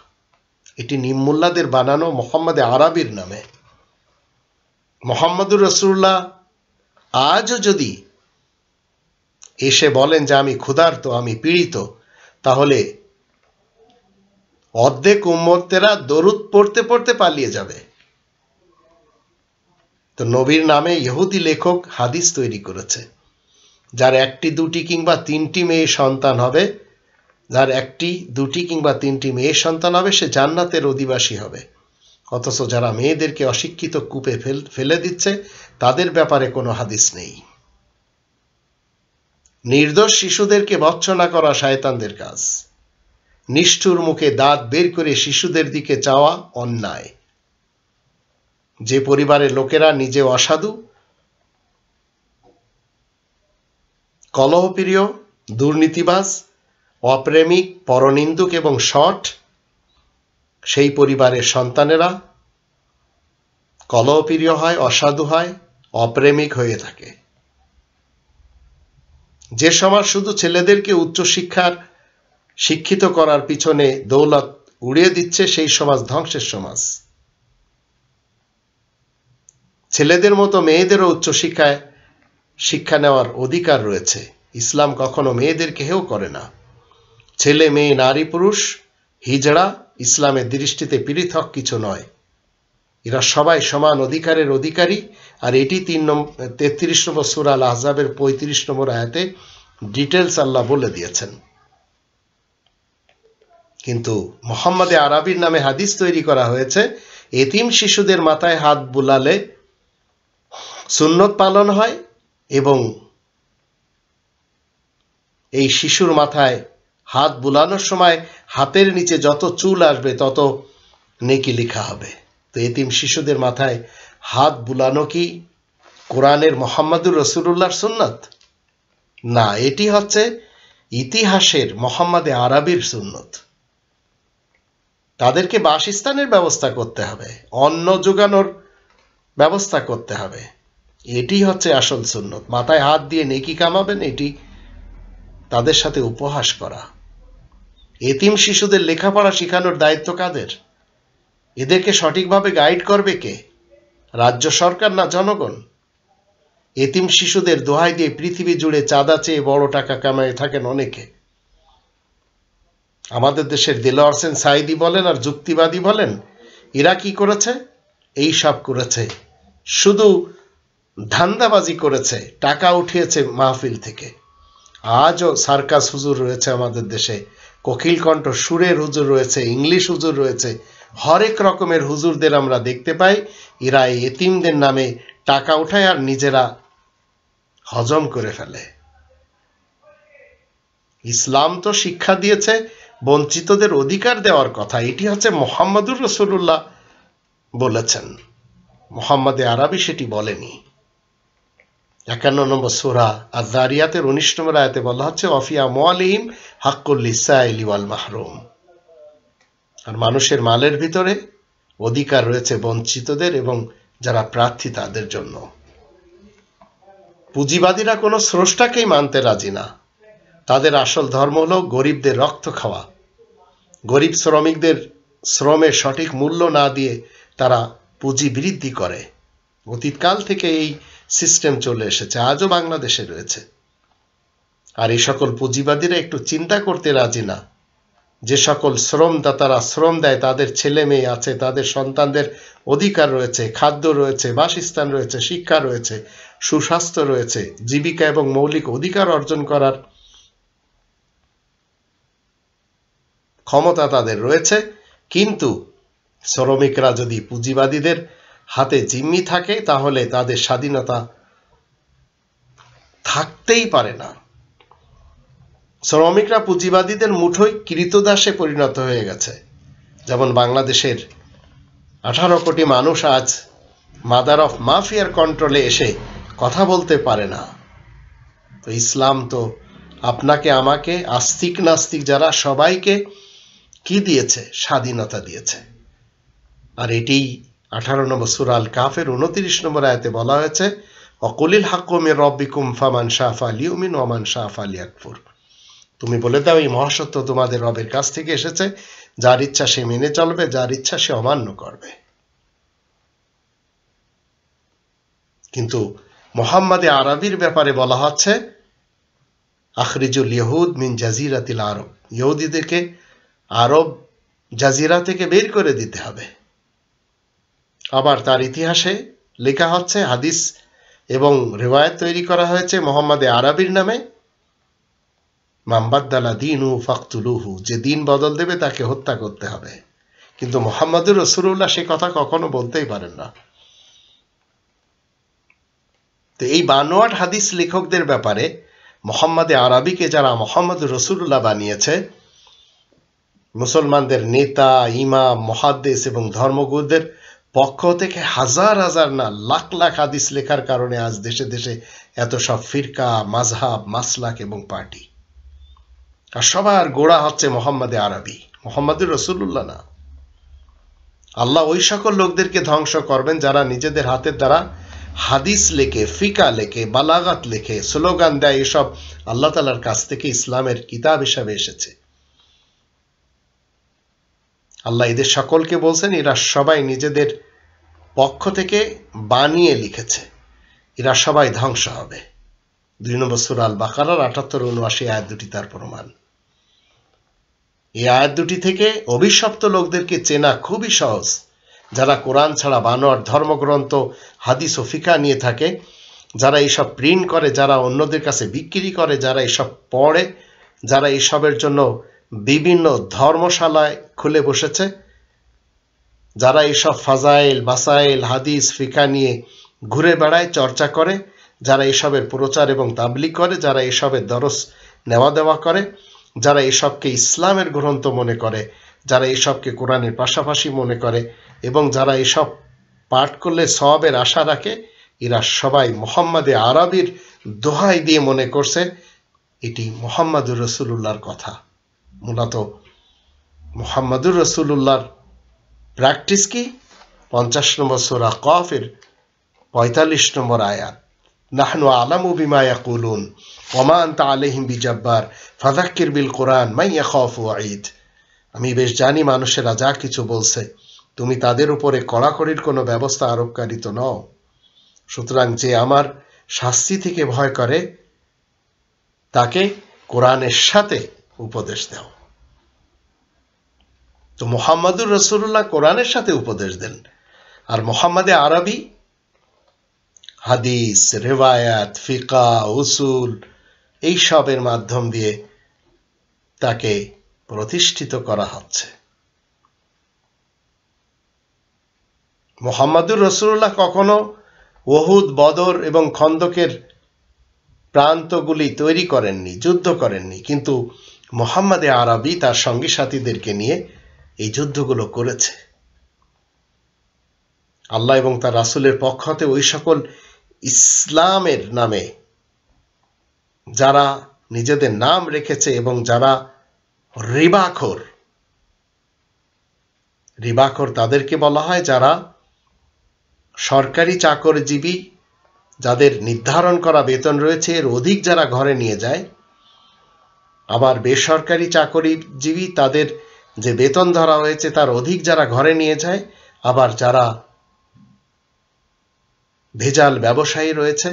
এটি নিম্মুল্লাদের বানানো মুহাম্মদে আরবির নামে। মুহাম্মদুর রাসূলুল্লাহ আজও যদি এসে বলেন যে আমি ক্ষুধার্ত, আমি পীড়িত, তাহলে অর্ধেক উম্মতেরা দরুদ পড়তে পড়তে পালিয়ে যাবে। তো নবীর নামে ইহুদি লেখক হাদিস তৈরি করেছে, যার 1টি 2টি কিংবা 3টি মেয়ে সন্তান হবে, যার 1টি 2টি কিংবা 3টি মেয়ে সন্তান হবে, সে জান্নাতের অধিবাসী হবে। অথচ যারা মেয়েদেরকে অশিক্ষিত কূপে ফেলে দিচ্ছে, তাদের ব্যাপারে কোনো হাদিস নেই। নির্দোষ শিশুদেরকে ভৎসনা করা শয়তানদের কাজ। নিষ্ঠুর মুখে দাঁত বের করে শিশুদের দিকে চাওয়া অন্যায়। যে পরিবারের লোকেরা নিজে অসাধু, কলহপ্রিয়, দুর্নীতিবাজ, অপ্রেমিক, পরনিন্দুক এবং শঠ, সেই পরিবারের সন্তানেরা কলহপ্রিয় হয়, অসাধু হয়, অপ্রেমিক হয়ে থাকে। যে সমাজ শুধু ছেলেদেরকে শিক্ষিত করার পিছনে দৌলত উড়িয়ে দিচ্ছে, সেই সমাজ ধ্বংসের সমাজ। ছেলেদের মতো মেয়েদেরও শিক্ষা নেওয়ার অধিকার রয়েছে। ইসলাম কখনো মেয়েদেরকে হেয় করে না। ছেলে, মেয়ে, নারী, পুরুষ, হিজড়া ইসলামের দৃষ্টিতে পৃথক কিছু নয়। এরা সবাই সমান অধিকারের অধিকারী। আর এটি 33 নম্বর সূরা আল আহজাবের 35 নম্বর আয়াতে ডিটেলস আল্লাহ বলে দিয়েছেন। কিন্তু মুহাম্মদে আরবির নামে হাদিস তৈরি করা হয়েছে, এতিম শিশুদের মাথায় হাত বুলালে সুন্নত পালন হয় এবং এই শিশুর মাথায় হাত বুলানোর সময় হাতের নিচে যত চুল আসবে তত নেকি লেখা হবে। তো এতিম শিশুদের মাথায় হাত বুলানো কি কোরআনের মুহাম্মদুর রাসূলুল্লাহর সুন্নাত? না, এটি হচ্ছে ইতিহাসের মুহাম্মদে আরবির সুন্নত। তাদেরকে বাসস্থানের ব্যবস্থা করতে হবে, অন্ন যোগানোর ব্যবস্থা করতে হবে। এটি হচ্ছে আসল সুন্নত। মাথায় হাত দিয়ে নেকি কামাবেন, এটি তাদের সাথে উপহাস করা। এতিম শিশুদের লেখাপড়া শেখানোর দায়িত্ব কাদের? এদেরকে সঠিকভাবে গাইড করবে কে? রাজ্য সরকার না জনগণ? এতিম শিশুদের দোহাই দিয়ে পৃথিবী জুড়ে চাঁদা চেয়ে বড় টাকা কামায় থাকেন অনেকে। আমাদের দেশের দেলোয়ার হোসেন সাঈদী বলেন আর যুক্তিবাদী বলেন, এরা কি করেছে? এই সব করেছে, শুধু ধান্দাবাজি করেছে, টাকা উঠিয়েছে মাহফিল থেকে। আজও সার্কাস হুজুর রয়েছে আমাদের দেশে, কোকিল কণ্ঠ সুরের হুজুর রয়েছে, ইংলিশ হুজুর রয়েছে, হরেক রকমের হুজুরদের আমরা দেখতে পাই। এরা এতিমদের নামে টাকা উঠায় আর নিজেরা হজম করে ফেলে। ইসলাম তো শিক্ষা দিয়েছে বঞ্চিতদের অধিকার দেওয়ার কথা, এটি হচ্ছে মুহাম্মদুর রাসূলুল্লাহ বলেছেন, মুহাম্মদে আরবি সেটি বলেনি। 51 নম্বর সূরা আয-যারিয়াতের 19 নম্বর আয়াতে বলা হচ্ছে ওয়াফি আমওয়ালিহিম হাক্কুল লিসাইলি ওয়াল মাহরুম। আর মানুষের মালের ভিতরে অধিকার রয়েছে বঞ্চিতদের এবং যারা প্রার্থী তাদের জন্য। পুঁজিবাদীরা কোনো স্রষ্টাকেই মানতে রাজি না। তাদের আসল ধর্ম হলো গরিবদের রক্ত খাওয়া। গরিব শ্রমিকদের শ্রমের সঠিক মূল্য না দিয়ে তারা পুঁজি বৃদ্ধি করে। অতীতকাল থেকে এই সিস্টেম চলে এসেছে, আজও বাংলাদেশে রয়েছে। আর এই সকল পুঁজিবাদীরা একটু চিন্তা করতে রাজি না যে সকল শ্রমদাতারা শ্রম দেয় তাদের ছেলে মেয়ে আছে, তাদের সন্তানদের অধিকার রয়েছে, খাদ্য রয়েছে, বাসস্থান রয়েছে, শিক্ষা রয়েছে, সুস্বাস্থ্য রয়েছে, জীবিকা এবং মৌলিক অধিকার অর্জন করার ক্ষমতা তাদের রয়েছে। কিন্তু শ্রমিকরা যদি পুঁজিবাদীদের হাতে জিম্মি থাকে তাহলে তাদের স্বাধীনতা থাকতেই পারে না। শ্রমিকরা পুঁজিবাদীদের মুঠোয় কৃতদাসে পরিণত হয়ে গেছে। যেমন বাংলাদেশের 18 কোটি মানুষ আজ মাদার অফ মাফিয়ার কন্ট্রোলে এসে কথা বলতে পারে না। তো ইসলাম তো আপনাকে আমাকে আস্তিক নাস্তিক যারা সবাইকে কি দিয়েছে? স্বাধীনতা দিয়েছে। আর এটি 18 নম্বর সূরা আল কাফের 29 নম্বর আয়াতে বলা হয়েছে ওয়াকুলিল হাক্কু মির রাব্বিকুম ফামান শাআ ফালিউমিন ওয়া মান শাআ ফালিয়াকফুর। তুমি বলে দাও এই মহাসত্য তোমাদের রবের কাছ থেকে এসেছে, যার ইচ্ছা সে মেনে চলবে, যার ইচ্ছা সে অমান্য করবে। কিন্তু মুহাম্মদে আরবির ব্যাপারে বলা হচ্ছে আখরিজুল ইহুদ মিন জাজিরাতিল আরব, ইহুদিদেরকে আরব জাজিরা থেকে বের করে দিতে হবে। আবার তার ইতিহাসে লেখা হচ্ছে, হাদিস এবং রিওয়ায়াত তৈরি করা হয়েছে মুহাম্মদে আরবির নামে, মান বাদ্দালা দীনহু ফাকতুলুহু, যে দিন বদল দেবে তাকে হত্যা করতে হবে। কিন্তু মুহাম্মদুর রাসূলুল্লাহ সে কথা কখনো বলতেই পারেন না। তো এই বানোয়াট হাদিস লেখকদের ব্যাপারে মুহাম্মদে আরবিকে যারা মুহাম্মদুর রাসূলুল্লাহ বানিয়েছে, মুসলমানদের নেতা, ইমাম, মুহাদ্দিস এবং ধর্মগুরুদের পক্ষ থেকে হাজার হাজার না লাখ লাখ হাদিস লেখার কারণে আজ দেশে দেশে এত সব ফিরকা, মাযহাব, মাসলাক এবং পার্টি। আর সবার গোড়া হচ্ছে মুহাম্মদে আরবি, মুহাম্মদুর রাসূলুল্লাহ না। আল্লাহ ওই সকল লোকদেরকে ধ্বংস করবেন যারা নিজেদের হাতের দ্বারা হাদিস লেখে, ফিকা লেখে, বালাগাত লেখে, স্লোগান দেয়। এসব আল্লাহ তাআলার কাছ থেকে ইসলামের কিতাব হিসাবে এসেছে। আল্লাহ এদের সকলকে বলছেন এরা সবাই নিজেদের পক্ষ থেকে বানিয়ে লিখেছে, এরা সবাই ধ্বংস হবে। 2 নম্বর সূরা আল বাকারার 78-79 আয়াত দুটি তার প্রমাণ। এই আয়াত দুটি থেকে অভিশপ্ত লোকদেরকে চেনা খুবই সহজ। যারা কোরআন ছাড়া বানোয়াট ধর্মগ্রন্থ, হাদিস ও ফিকা নিয়ে থাকে, যারা এইসব প্রিন্ট করে, যারা অন্যদের কাছে বিক্রি করে, যারা এসব পড়ে, যারা এসবের জন্য বিভিন্ন ধর্মশালায় খুলে বসেছে, যারা এসব ফাজাইল, মাসাইল, হাদিস, ফিকা নিয়ে ঘুরে বেড়ায়, চর্চা করে, যারা এসবের প্রচার এবং তাবলীগ করে, যারা এসবের দরস নেওয়া দেওয়া করে, যারা এসবকে ইসলামের গ্রন্থ মনে করে, যারা এসবকে কোরআনের পাশাপাশি মনে করে এবং যারা এসব পাঠ করলে সওয়াবের আশা রাখে, এরা সবাই মুহাম্মদে আরবির দোহাই দিয়ে মনে করছে এটি মুহাম্মদুর রাসূলুল্লাহর কথা। মূলত মুহাম্মদুর রাসূলুল্লাহর প্র্যাকটিস কি? 50 নম্বর সূরা কফের 45 নম্বর আয়াত, নাহনু আলামু বিমা ইয়াকুলুন ওয়া মা আনতা আলাইহিম বিজাব্বার ফাযাক্কির বিল কুরআন মান ইয়াখাফু ওয়াঈদ। আমি বেশ জানি মানুষেরা যা কিছু বলছে, তুমি তাদের উপরে কড়াকড়ির কোনো ব্যবস্থা আরোপকারী তো নও। সুতরাং যে আমার শাস্তি থেকে ভয় করে তাকে কোরআনের সাথে উপদেশ দাও। তো মুহাম্মদুর রাসূলুল্লাহ কোরআনের সাথে উপদেশ দেন, আর মুহাম্মদে আরবি হাদিস, রিওয়ায়াত, ফিকা, উসুল এই সবের মাধ্যম দিয়ে তাকে প্রতিষ্ঠিত করা হচ্ছে। মুহাম্মদুর রাসূলুল্লাহ কখনো উহুদ, বদর এবং খন্দকের প্রান্তগুলি তৈরি করেননি, যুদ্ধ করেননি, কিন্তু মুহাম্মদে আরবি তার সঙ্গী সাথীদেরকে নিয়ে এই যুদ্ধগুলো করেছে। আল্লাহ এবং তার রাসূলের পক্ষ হতে ওই সকল ইসলামের নামে যারা নিজেদের নাম রেখেছে এবং যারা রিবাখোর, রিবাখোর তাদেরকে বলা হয় যারা সরকারি চাকরিজীবী, যাদের নির্ধারণ করা বেতন রয়েছে এর অধিক যারা ঘরে নিয়ে যায়। আবার বেসরকারি চাকরিজীবী, তাদের যে বেতন ধরা হয়েছে তার অধিক যারা ঘরে নিয়ে যায়। আবার যারা ভেজাল ব্যবসায়ী রয়েছে,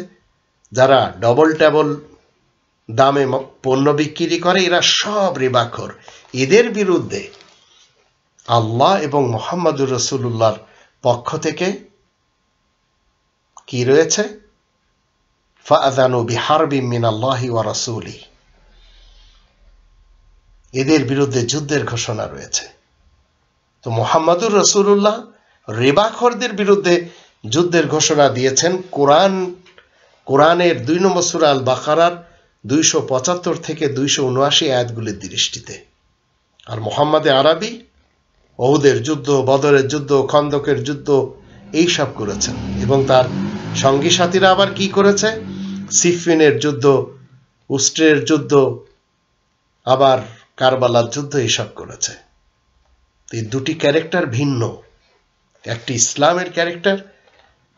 যারা ডবল ট্যাবল দামে পণ্য বিক্রি করে, এরা সব রিবাখোর। এদের বিরুদ্ধে আল্লাহ এবং মুহাম্মদুর রাসূলুল্লাহর পক্ষ থেকে কি রয়েছে? ফাআযানু বিহারবিন মিনাল্লাহি ওয়া রাসূলিহি, এদের বিরুদ্ধে যুদ্ধের ঘোষণা রয়েছে। তো মুহাম্মদুর রাসূলুল্লাহ রিবাখোরদের বিরুদ্ধে যুদ্ধের ঘোষণা দিয়েছেন কোরআনের 2 নম্বর সূরা আল বাকারার 275 থেকে 279 আয়াতগুলির দৃষ্টিতে। আর মুহাম্মদে আরবি উহুদের যুদ্ধ, বদরের যুদ্ধ, খন্দকের যুদ্ধ এইসব করেছেন। এবং তার সঙ্গী সাথীরা আবার কি করেছে? সিফিনের যুদ্ধ, উস্ত্রের যুদ্ধ, আবার কারবালার যুদ্ধ এইসব করেছে। এই দুটি ক্যারেক্টার ভিন্ন, একটি ইসলামের ক্যারেক্টার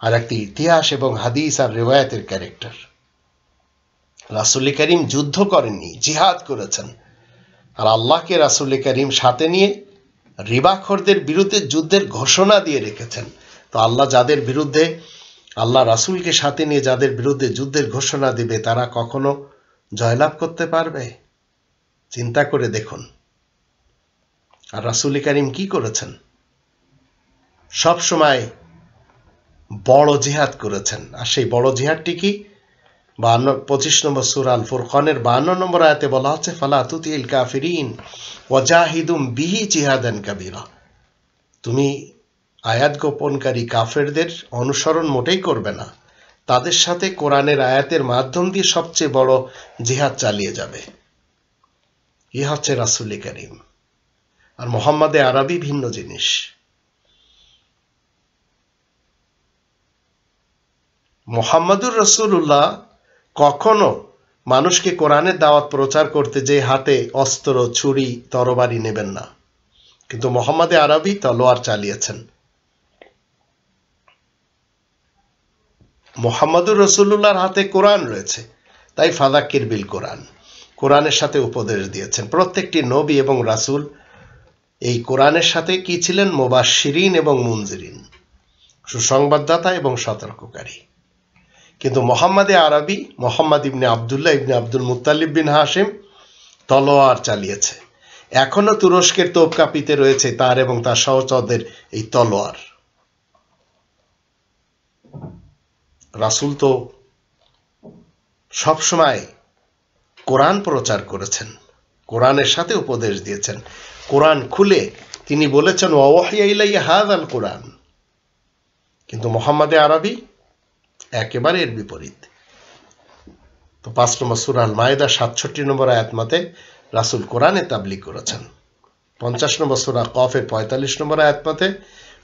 আর একটি ইতিহাস এবং হাদিস আর রিওয়ায়াতের ক্যারেক্টার। রাসূল করিম যুদ্ধ করেননি, জিহাদ করেছেন। আর আল্লাহকে রাসূল করিম সাথে নিয়ে রিবাখোরদের বিরুদ্ধে যুদ্ধের ঘোষণা দিয়ে রেখেছেন। তো আল্লাহ যাদের বিরুদ্ধে, আল্লাহ রাসূলকে সাথে নিয়ে যাদের বিরুদ্ধে যুদ্ধের ঘোষণা দিবে, তারা কখনো জয়লাভ করতে পারবে? চিন্তা করে দেখুন। আর রাসূল করিম কি করেছেন? সব সময় বড় জিহাদ করেছেন। আর সেই বড় জিহাদটি কি? 25 নম্বর সূরা আল ফুরকানের 52 নম্বর আয়াতে বলা হচ্ছে, ফালা তুতিল কাফিরিন ওয়াজাহিদুম বিহি জিহাদান কাবীরা। তুমি আয়াত গোপনকারী কাফেরদের অনুসরণ মোটেই করবে না, তাদের সাথে কোরআনের আয়াতের মাধ্যম দিয়ে সবচেয়ে বড় জিহাদ চালিয়ে যাবে। এ হচ্ছে রাসূল করিম। আর মুহাম্মদে আরবি ভিন্ন জিনিস। মুহাম্মদুর রাসূলুল্লাহ কখনো মানুষকে কোরআনের দাওয়াত প্রচার করতে যে হাতে অস্ত্র, ছুরি, তরবারি নেবেন না। কিন্তু মুহাম্মদে আরবি তলোয়ার চালিয়েছেন। মুহাম্মদুর রাসূলুল্লাহর হাতে কোরআন রয়েছে, তাই ফাযাক্কির বিল কোরআন, কোরআনের সাথে উপদেশ দিয়েছেন। প্রত্যেকটি নবী এবং রাসূল এই কোরআনের সাথে কি ছিলেন? মুবাশশিরিন এবং মুনজিরিন, সুসংবাদদাতা এবং সতর্ককারী। কিন্তু মুহাম্মদে আরবি, মুহাম্মদ ইবনে আব্দুল্লাহ ইবনে আব্দুল মুত্তালিব বিন হাশিম তলোয়ার চালিয়েছে। এখনো তুরস্কের তোপকাপিতে রয়েছে তার এবং তার সহচরদের এই তলোয়ার। রাসূল তো সবসময় কোরআন প্রচার করেছেন, কোরআনের সাথে উপদেশ দিয়েছেন। কোরআন খুলে তিনি বলেছেন, ওয়া ওহিয়া ইলাইয়া হাযাল কোরআন। কিন্তু মুহাম্মদে আরবি একেবারে এর বিপরীত। তো 5 নম্বর সূরা আল মায়েদা 67 নম্বর আয়াত মতে রাসূল কোরআনে তাবলীগ করেছেন। 50 নম্বর সূরা কফের 45 নম্বর আয়াত মতে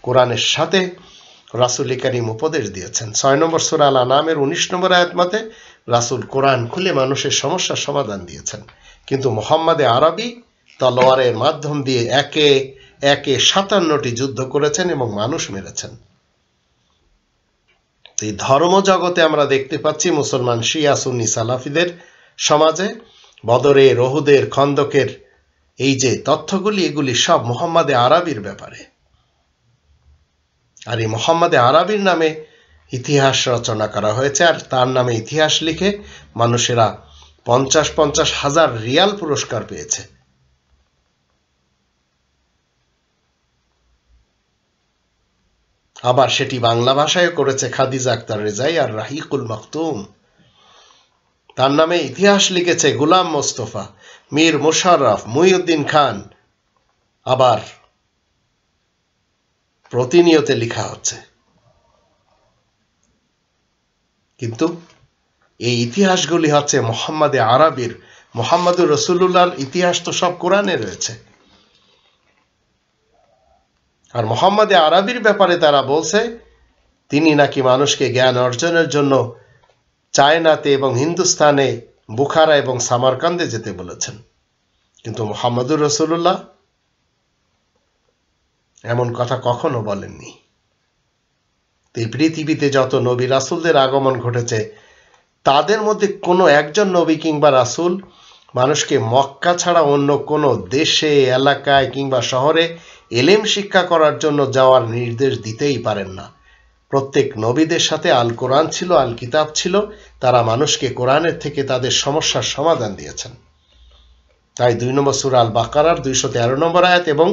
কোরআনের সাথে রাসূল করিম উপদেশ দিয়েছেন। 6 নম্বর সূরা আল আনামের 19 নম্বর আয়াত মতে রাসূল কোরআন খুলে মানুষের সমস্যার সমাধান দিয়েছেন। কিন্তু মুহাম্মদে আরবি তলোয়ারের মাধ্যম দিয়ে একে একে 57টি যুদ্ধ করেছেন এবং মানুষ মেরেছেন। এই ধর্মজগতে আমরা দেখতে পাচ্ছি মুসলমান শিয়া সুন্নি সালাফিদের সমাজে বদরের, উহুদের, খন্দকের এই যে তথ্যগুলি, এগুলি সব মুহাম্মদে আরবির ব্যাপারে। আর এই মুহাম্মদে আরবির নামে ইতিহাস রচনা করা হয়েছে। আর তার নামে ইতিহাস লিখে মানুষেরা 50-50 হাজার রিয়াল পুরস্কার পেয়েছে। আবার সেটি বাংলা ভাষায় করেছে খাদিজা আক্তার রেজাই আর রাহিকুল মাকতুম। তার নামে ইতিহাস লিখেছে গোলাম মোস্তফা, মীর মোশাররফ, মুহিউদ্দিন খান। আবার প্রতিনিয়ত লেখা হচ্ছে। কিন্তু এই ইতিহাসগুলি হচ্ছে মুহাম্মদে আরবির মুহাম্মদুর রাসূলুল্লাহর ইতিহাস তো সব কোরআনে রয়েছে। আর মুহাম্মদে আরবির ব্যাপারে তারা বলছে তিনি নাকি মানুষকে জ্ঞান অর্জনের জন্য চায়নাতে এবং হিন্দুস্তানে বুখারা এবং সামারকান্দে যেতে বলেছেন, কিন্তু মুহাম্মদুর রাসূলুল্লাহ এমন কথা কখনো বলেননি। এই পৃথিবীতে যত নবী রাসূলদের আগমন ঘটেছে তাদের মধ্যে কোনো একজন নবী কিংবা রাসূল মানুষকে মক্কা ছাড়া অন্য কোনো দেশে, এলাকায় কিংবা শহরে ইলম শিক্ষা করার জন্য যাওয়ার নির্দেশ দিতেই পারেন না। প্রত্যেক নবীদের সাথে আল কোরআন ছিল, আল কিতাব ছিল, তারা মানুষকে কোরআনের থেকে তাদের সমস্যার সমাধান দিয়েছেন। তাই 2 নম্বর সূরা আল বাকারার 213 নম্বর আয়াত এবং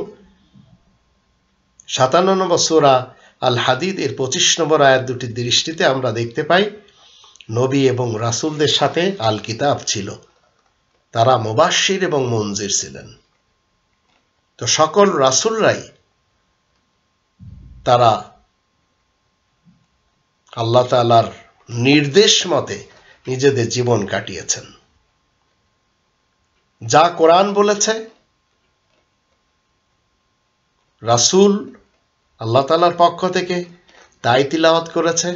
57 নম্বর সূরা আল হাদিদ এর 25 নম্বর আয়াত দুটির দৃষ্টিতে আমরা দেখতে পাই নবী এবং রাসূলদের সাথে আল কিতাব ছিল, তারা মুবাশশির এবং মুনজির ছিলেন। তো সকল রাসূলরাই তারা আল্লাহ তাআলার নির্দেশ মতে নিজেদের জীবন কাটিয়েছেন। যা কোরআন বলেছে রাসূল আল্লাহ তাআলার পক্ষ থেকে তাই তিলাওয়াত করেছে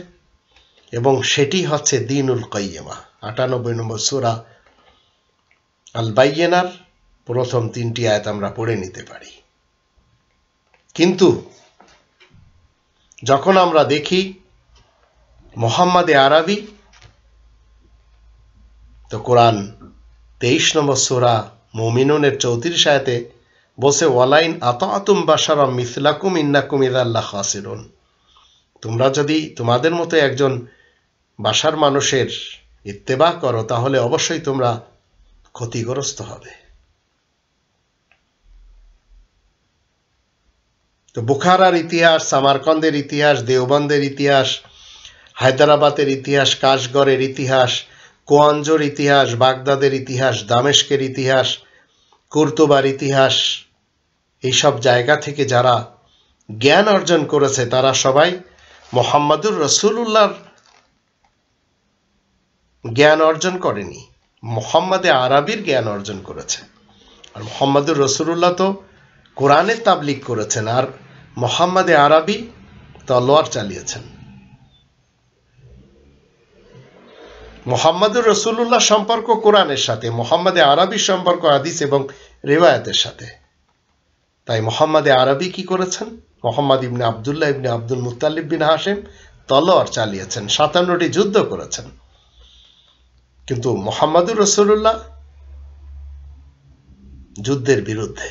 এবং সেটি হচ্ছে দ্বীনুল কাইয়্যিমা। 98 নম্বর সূরা আল বাইয়িনার প্রথম 3টি আয়াত আমরা পড়ে নিতে পারি। কিন্তু যখন আমরা দেখি মুহাম্মদে আরবি, তো কোরআন 23 নম্বর সূরা মুমিনুনের 34 আয়াতে বসে ওয়ালাইন আতাআতুম বাশারাম মিসলাকুম ইন্নাকুম ইযাল খাসিরুন, তোমরা যদি তোমাদের মতো একজন বাশার মানুষের ইত্তেবা করো তাহলে অবশ্যই তোমরা ক্ষতিগ্রস্ত হবে। তো বুখারার ইতিহাস, সামারকান্দের ইতিহাস, দেওবন্দের ইতিহাস, হায়দ্রাবাদের ইতিহাস, কাশগড়ের ইতিহাস, কোয়াঞ্জোর ইতিহাস, বাগদাদের ইতিহাস, দামেস্কের ইতিহাস, কুরতুবার ইতিহাস, এইসব জায়গা থেকে যারা জ্ঞান অর্জন করেছে তারা সবাই মুহাম্মদুর রাসূলুল্লাহর জ্ঞান অর্জন করেনি, মুহাম্মদে আরবির জ্ঞান অর্জন করেছে। আর মুহাম্মদুর রাসূলুল্লাহ তো কোরআনের তাবলীগ করেছেন, আর মুহাম্মদে আরবি তলোয়ার চালিয়েছেন। মুহাম্মদুর রাসূলুল্লাহ সম্পর্ক কোরআনের সাথে, মুহাম্মদে আরবির সম্পর্ক হাদিস এবং রিওয়ায়াতের সাথে। তাই মুহাম্মদে আরবি কি করেছেন? মুহাম্মদ ইবনে আব্দুল্লাহ ইবনে আব্দুল মুত্তালিব বিন হাশিম তলোয়ার চালিয়েছেন, 57টি যুদ্ধ করেছেন। কিন্তু মুহাম্মদুর রাসূলুল্লাহ যুদ্ধের বিরুদ্ধে,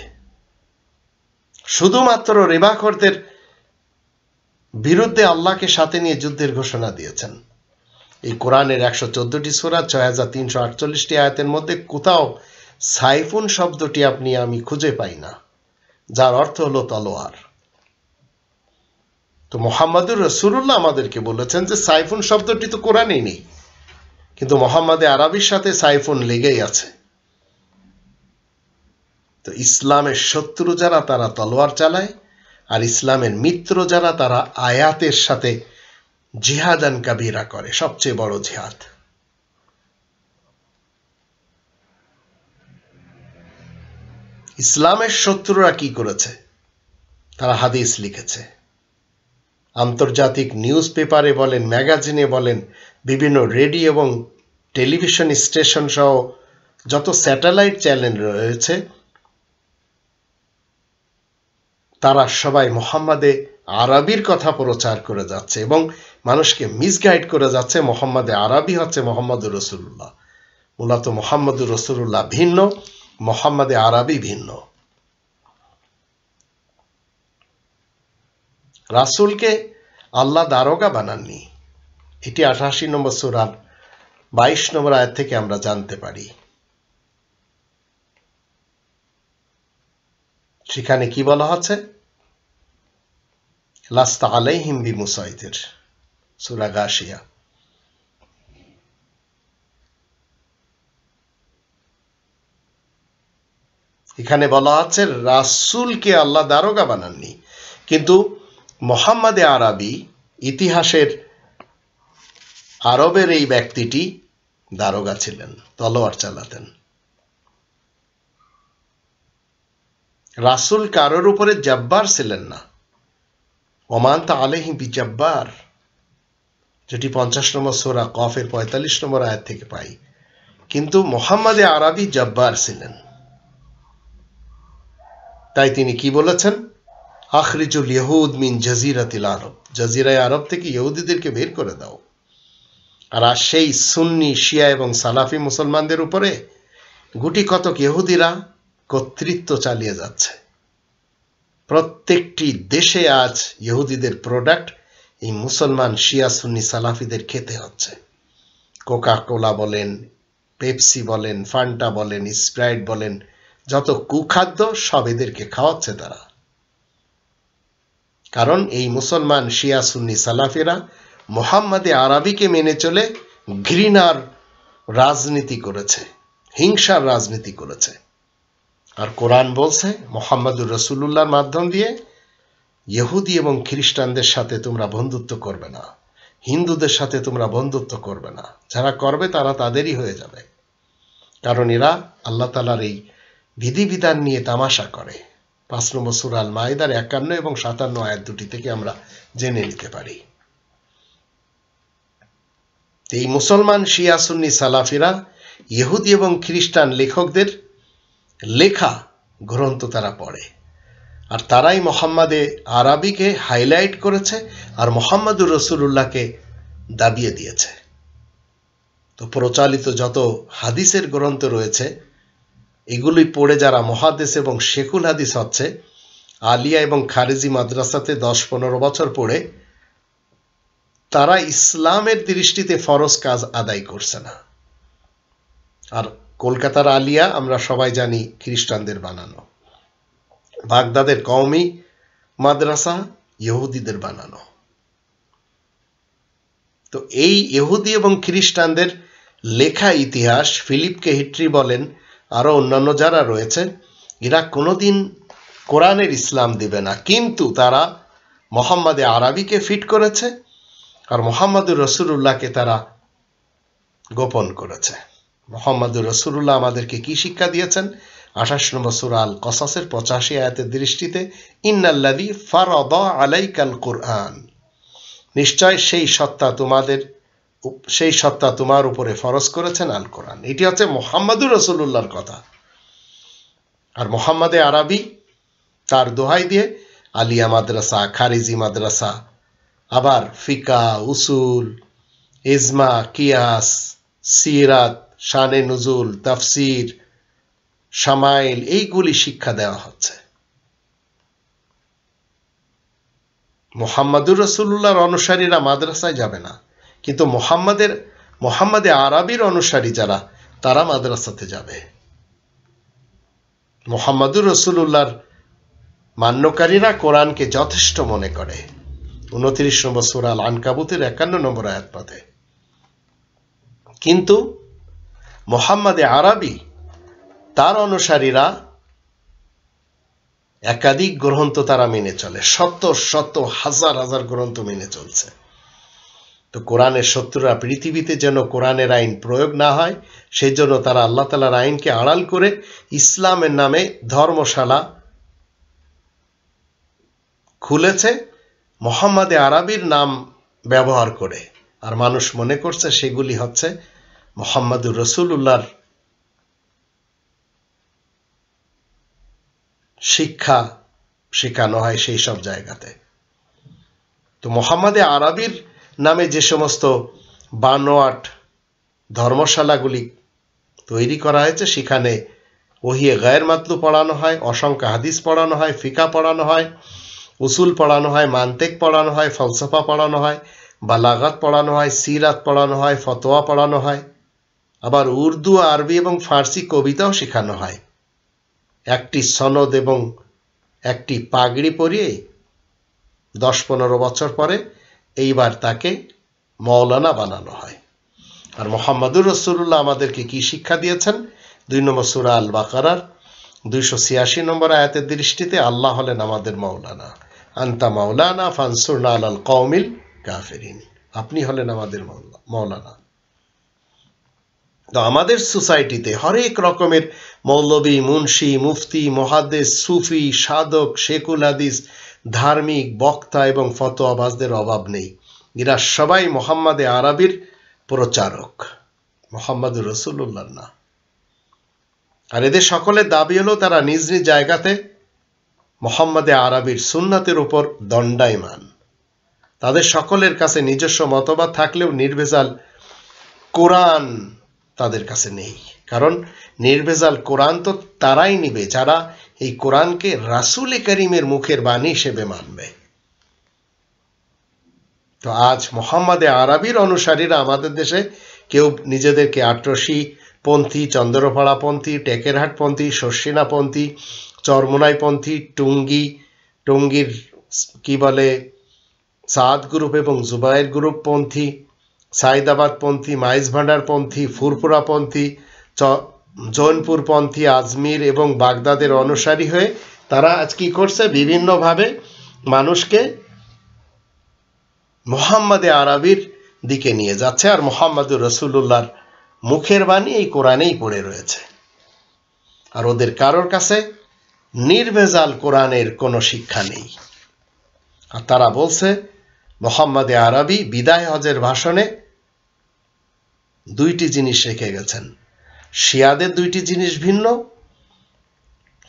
শুধুমাত্র রিবাখোরদের বিরুদ্ধে আল্লাহকে সাথে নিয়ে যুদ্ধের ঘোষণা দিয়েছেন। এই কোরআনের 114টি সূরা 6348টি আয়াতের মধ্যে কোথাও সাইফুন শব্দটি আমি খুঁজে পাই না, যার অর্থ হলো তলোয়ার। তো মুহাম্মদুর রাসূলুল্লাহ আমাদেরকে বলেছেন যে সাইফুন শব্দটি তো কোরআনেই নেই, কিন্তু মুহাম্মদে আরবির সাথে সাইফুন লেগেই আছে। তো ইসলামের শত্রু যারা তারা তলোয়ার চালায়, আর ইসলামের মিত্র যারা তারা আয়াতের সাথে জিহাদান কাবীরা করে, সবচেয়ে বড় জিহাদ। ইসলামের শত্রুরা কি করেছে? তারা হাদিস লিখেছে, আন্তর্জাতিক নিউজ পেপারে বলেন, ম্যাগাজিনে বলেন, বিভিন্ন রেডিও এবং টেলিভিশন স্টেশন সহ যত স্যাটেলাইট চ্যানেল রয়েছে তারা সবাই মুহাম্মদে আরবির কথা প্রচার করে যাচ্ছে এবং মানুষকে মিসগাইড করে যাচ্ছে। মুহাম্মদে আরবি হচ্ছে মুহাম্মদুর রাসূলুল্লাহ। মূলত মুহাম্মদুর রাসূলুল্লাহ ভিন্ন, মুহাম্মদে আরবি ভিন্ন। রাসূলকে আল্লাহ দারোগা বানাননি, এটি 88 নম্বর সূরার 22 নম্বর আয়াত থেকে আমরা জানতে পারি। সেখানে কি বলা হচ্ছে? লাস্তা আলাইহিম বিমুসাইতির, সূরা গাশিয়া। এখানে বলা হচ্ছে রাসূলকে আল্লাহ দারোগা বানাননি, কিন্তু মুহাম্মদে আরবি ইতিহাসের আরবের এই ব্যক্তিটি দারোগা ছিলেন, তলোয়ার চালাতেন। রাসূল কারোর উপরে জব্বার ছিলেন না। ওমা আনতা আলাইহিম বিজব্বার, যেটি 50 নম্বর সূরা কফের 45 নম্বর আয়াত থেকে পাই। কিন্তু মুহাম্মদে আরবি জব্বার ছিলেন। তাই তিনি কি বলেছেন? আখরিজুল ইহুদ মিন জাজিরাতিল আরব, জাজিরায়ে আরব থেকে ইহুদিদেরকে বের করে দাও। আর সেই সুন্নি, শিয়া এবং সালাফি মুসলমানদের উপরে গুটি কতক ইহুদিরা কর্তৃত্ব চালিয়ে যাচ্ছে। প্রত্যেকটি দেশে আজ ইহুদিদের প্রোডাক্ট এই মুসলমান শিয়া সুন্নি সালাফিদের খেতে হচ্ছে। কোকা কোলা বলেন, পেপসি বলেন, ফান্টা বলেন, স্প্রাইট বলেন, যত কুখাদ্য সব এদেরকে খাওয়াচ্ছে তারা। কারণ এই মুসলমান শিয়া সুন্নি সালাফিরা মুহাম্মদে আরবিকে মেনে চলে ঘৃণার রাজনীতি করেছে, হিংসার রাজনীতি করেছে। আর কোরআন বলছে মুহাম্মদুর রাসূলুল্লাহর মাধ্যম দিয়ে ইহুদি এবং খ্রিস্টানদের সাথে তোমরা বন্ধুত্ব করবে না, হিন্দুদের সাথে তোমরা বন্ধুত্ব করবে না। যারা করবে তারা তাদেরই হয়ে যাবে। কারণ এরা আল্লাহ তাআলার এই বিধিবিধান নিয়ে তামাশা করে। 5 নম্বর সূরা আল মাইদার 51 এবং 57 আয়াত দুটি থেকে আমরা জেনে নিতে পারি। এই মুসলমান শিয়া সুন্নি সালাফিরা ইহুদি এবং খ্রিস্টান লেখকদের লেখা গ্রন্থ তারা পড়ে, আর তারাই মুহাম্মদে আরবিকে হাইলাইট করেছে আর মুহাম্মদুর রাসূলুল্লাহকে দাবিয়ে দিয়েছে। তো প্রচলিত যত হাদিসের গ্রন্থ রয়েছে এগুলি পড়ে যারা মুহাদ্দিস এবং শেখুল হাদিস হচ্ছে, আলিয়া এবং খারিজি মাদ্রাসাতে 10-15 বছর পড়ে তারা ইসলামের দৃষ্টিতে ফরজ কাজ আদায় করছে না। আর কলকাতার আলিয়া আমরা সবাই জানি খ্রিস্টানদের বানানো, বাগদাদের কওমি মাদ্রাসা ইহুদিদের বানানো। তো এই ইহুদি এবং খ্রিস্টানদের লেখা ইতিহাস, ফিলিপ কে হিট্রি বলেন, আরো অন্যান্য যারা রয়েছে, এরা কোনোদিন কোরআনের ইসলাম দিবে না, কিন্তু তারা মুহাম্মদে আরবিকে ফিট করেছে আর মুহাম্মদুর রাসূলুল্লাহকে তারা গোপন করেছে। মুহাম্মদুর রাসূলুল্লাহ আমাদেরকে কি শিক্ষা দিয়েছেন? 28 নম্বর সূরা আল কসাসের 85 আয়াতের দৃষ্টিতে, ইন্নাল্লাযী ফারাদা আলাইকাল কুরআন, নিশ্চয় সেই সত্তা তোমার উপরে ফরজ করেছেন আল কোরআন। এটি হচ্ছে মুহাম্মদুর রাসূলুল্লাহর কথা। আর মুহাম্মদে আরবি তার দোহাই দিয়ে আলিয়া মাদ্রাসা, খারিজি মাদ্রাসা, আবার ফিকা, উসুল, ইজমা, কিয়াস, সিরাত, শানে নুজুল, তাফসির, শামাইল, এইগুলি শিক্ষা দেওয়া হচ্ছে। মুহাম্মদুর রাসূলুল্লাহর অনুসারীরা মাদ্রাসায় যাবে না, কিন্তু মুহাম্মদে আরবির অনুসারী যারা তারা মাদ্রাসাতে যাবে। মুহাম্মদুর রাসূলুল্লাহর মান্যকারীরা কোরআনকে যথেষ্ট মনে করে। 29 নম্বর সূরা আল আনকাবুতের 51 নম্বর আয়াত পাতে। কিন্তু মুহাম্মদে আরবি তার অনুসারীরা একাধিক গ্রন্থ তারা মেনে চলে, শত শত হাজার হাজার গ্রন্থ মেনে চলছে। তো কোরআনের শত্রুরা পৃথিবীতে যেন কোরআনের আইন প্রয়োগ না হয় সেই জন্য তারা আল্লাহ তাআলার আইনকে আড়াল করে ইসলামের নামে ধর্মশালা খুলেছে মুহাম্মদে আরবির নাম ব্যবহার করে। আর মানুষ মনে করছে সেগুলি হচ্ছে মুহাম্মদুর রাসূলুল্লাহর শিক্ষা শেখানো হয় সেই সব জায়গাতে। তো মুহাম্মদে আরবির নামে যে সমস্ত বানোয়াট ধর্মশালাগুলি তৈরি করা হয়েছে সেখানে ওহিয়ে গায়ের মাতলু পড়ানো হয়, অসংখ্য হাদিস পড়ানো হয়, ফিকা পড়ানো হয়, উসুল পড়ানো হয়, মান্তেক পড়ানো হয়, ফলসফা পড়ানো হয়, বালাগাত পড়ানো হয়, সিরাত পড়ানো হয়, ফতোয়া পড়ানো হয়, আবার উর্দু, আরবি এবং ফার্সি কবিতাও শেখানো হয়। একটি সনদ এবং একটি পাগড়ি পরিয়ে 10-15 বছর পরে এইবার তাকে মৌলানা বানানো হয়। আর মুহাম্মদুর রাসূলুল্লাহ আমাদেরকে কি শিক্ষা দিয়েছেন? 2 নম্বর সূরা আল বাকারার 286 নম্বর আয়াতের দৃষ্টিতে, আল্লাহ হলেন আমাদের মৌলানা, আনতা মাওলানা ফানসুরনা আলাল কওমিল কাফিরিন, আপনি হলেন আমাদের মৌলানা। তো আমাদের সোসাইটিতে হরেক রকমের মৌলবী, মুন্সি, মুফতি, মুহাদ্দিস, সুফি, সাধক, শেখুল হাদিস, ধার্মিক বক্তা এবং ফতোয়াবাজদের অভাব নেই। এরা সবাই মুহাম্মাদে আরবির প্রচারক, মুহাম্মাদুর রাসূলুল্লাহ না। আর এদের সকলের দাবি হলো তারা নিজ নিজ জায়গাতে মুহাম্মাদে আরবির সুন্নাতের উপর দণ্ডায়মান। তাদের সকলের কাছে নিজস্ব মতবাদ থাকলেও নির্ভেজাল কোরআন তাদের কাছে নেই। কারণ নির্ভেজাল কোরআন তো তারাই নিবে যারা এই কোরআনকে রাসূল করিমের মুখের বাণী হিসেবে মানবে। তো আজ মুহাম্মাদে আরবির অনুসারীরা আমাদের দেশে কেউ নিজেদেরকে আটরশি পন্থী, চন্দ্রপাড়া পন্থী, টেকেরহাট পন্থী, শর্ষিনা পন্থী, চরমোনাই পন্থী, টুঙ্গির কি বলে সাদ গ্রুপ এবং জুবায়ের গ্রুপ পন্থী, সাইদাবাদ পন্থী, মাইজ ভান্ডার পন্থী, ফুরফুরা পন্থী, জৌনপুর পন্থী, আজমির এবং বাগদাদের অনুসারী হয়ে তারা আজ কি করছে, বিভিন্নভাবে মানুষকে মুহাম্মাদে আরবির দিকে নিয়ে যাচ্ছে। আর মুহাম্মাদুর রাসূলুল্লাহর মুখের বাণী এই কোরআনেই পড়ে রয়েছে। আর ওদের কারোর কাছে নির্ভেজাল কোরআনের কোনো শিক্ষা নেই। আর তারা বলছে মুহাম্মাদে আরবি বিদায় হজের ভাষণে দুইটি জিনিস রেখে গেছেন। শিয়াদের দুইটি জিনিস ভিন্ন,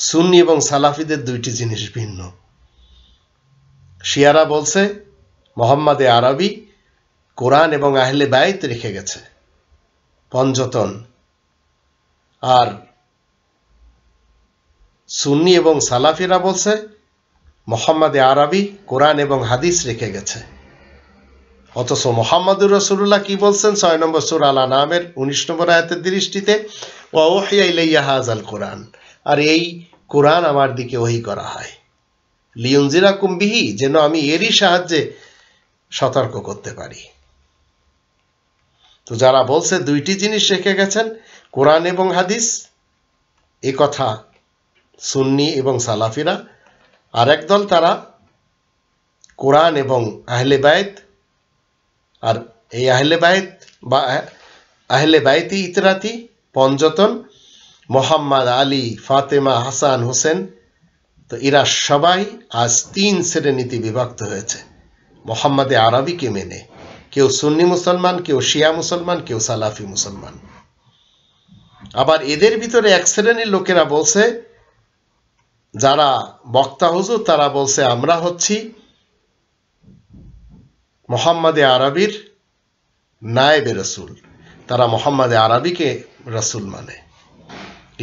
সুন্নি এবং সালাফিদের দুইটি জিনিস ভিন্ন। শিয়ারা বলছে মুহাম্মাদে আরবি কোরআন এবং আহলে বাইত রেখে গেছে পঞ্জতন, আর সুন্নি এবং সালাফিরা বলছে মুহাম্মাদে আরবি কোরআন এবং হাদিস রেখে গেছে। অথচ মুহাম্মাদুর রাসূলুল্লাহ কি বলছেন 6 নম্বর সূরা আল আনআমের 19 নম্বর আয়াতের দৃষ্টিতে, ওয়া উহিয়া ইলাইয়া হাযাল কোরআন, আর এই কোরআন আমার দিকে ওহী করা হয়, লিউনজিরাকুম বিহি, যেন আমি এরই সাহায্যে সতর্ক করতে পারি। তো যারা বলছে দুইটি জিনিস রেখে গেছেন কোরআন এবং হাদিস, এই কথা সুন্নি এবং সালাফিরা। আর একদল তারা কোরআন এবং আহলে বাইত, আর এই আহলে বাইত বা আহলে বাইতি ইতরাতি পঞ্জতন মোহাম্মদ, আলী, ফাতেমা, হাসান, হোসেন, তো এরা সবাই আজ 3 শ্রেণীতে বিভক্ত হয়েছে মুহাম্মাদে আরবিকে মেনে। কেউ সুন্নি মুসলমান, কেউ শিয়া মুসলমান, কেউ সালাফি মুসলমান। আবার এদের ভিতরে এক শ্রেণীর লোকেরা বলছে, যারা বক্তা হুজুর, তারা বলছে আমরা হচ্ছি মুহাম্মাদে আরবির নায়েবে রাসূল, তারা মুহাম্মাদে আরবিকে রাসূল মানে।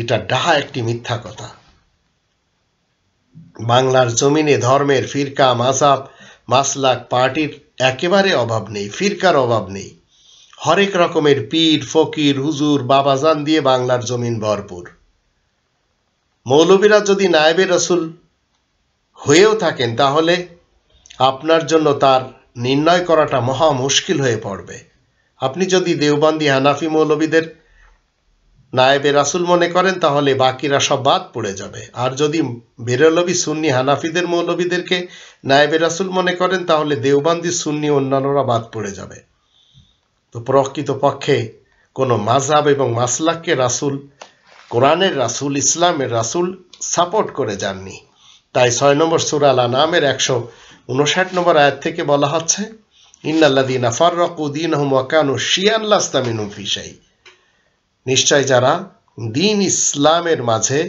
এটা ডাহা একটি মিথ্যা কথা। বাংলার জমিনে ধর্মের ফিরকা, মাযহাব, মাসলাক, পার্টির একেবারে অভাব নেই, ফিরকার অভাব নেই। হরেক রকমের পীর, ফকির, হুজুর, বাবাজান দিয়ে বাংলার জমিন ভরপুর। মৌলবীরা যদি নায়েবে রাসূল হয়েও থাকেন তাহলে আপনার জন্য তার নির্ণয় করাটা মহা মুশকিল হয়ে পড়বে। আপনি যদি দেওবন্দি হানাফি মৌলবীদের নায়েবে রাসূল মনে করেন তাহলে বাকিরা সব বাদ পড়ে যাবে। আর যদি বেরলভী সুন্নি হানাফিদের মৌলবীদেরকে নায়েবে রাসূল মনে করেন তাহলে দেওবন্দি সুন্নি অন্যান্যরা বাদ পড়ে যাবে। তো প্রকৃত পক্ষে কোনো মাযহাব এবং মাসলাককে রাসূল, কোরআনের রাসূল, ইসলামের রাসূল সাপোর্ট করে যাননি। তাই 6 নম্বর সূরা আল আনআমের 159 নম্বর আয়াত থেকে বলা হচ্ছে, ইন্নাল্লাযীনা ফাররাকু দীনহুম ওয়া কানু শিয়ান লাস্তা মিনহুম ফি শাই, নিশ্চয় যারা দ্বীন ইসলামের মাঝে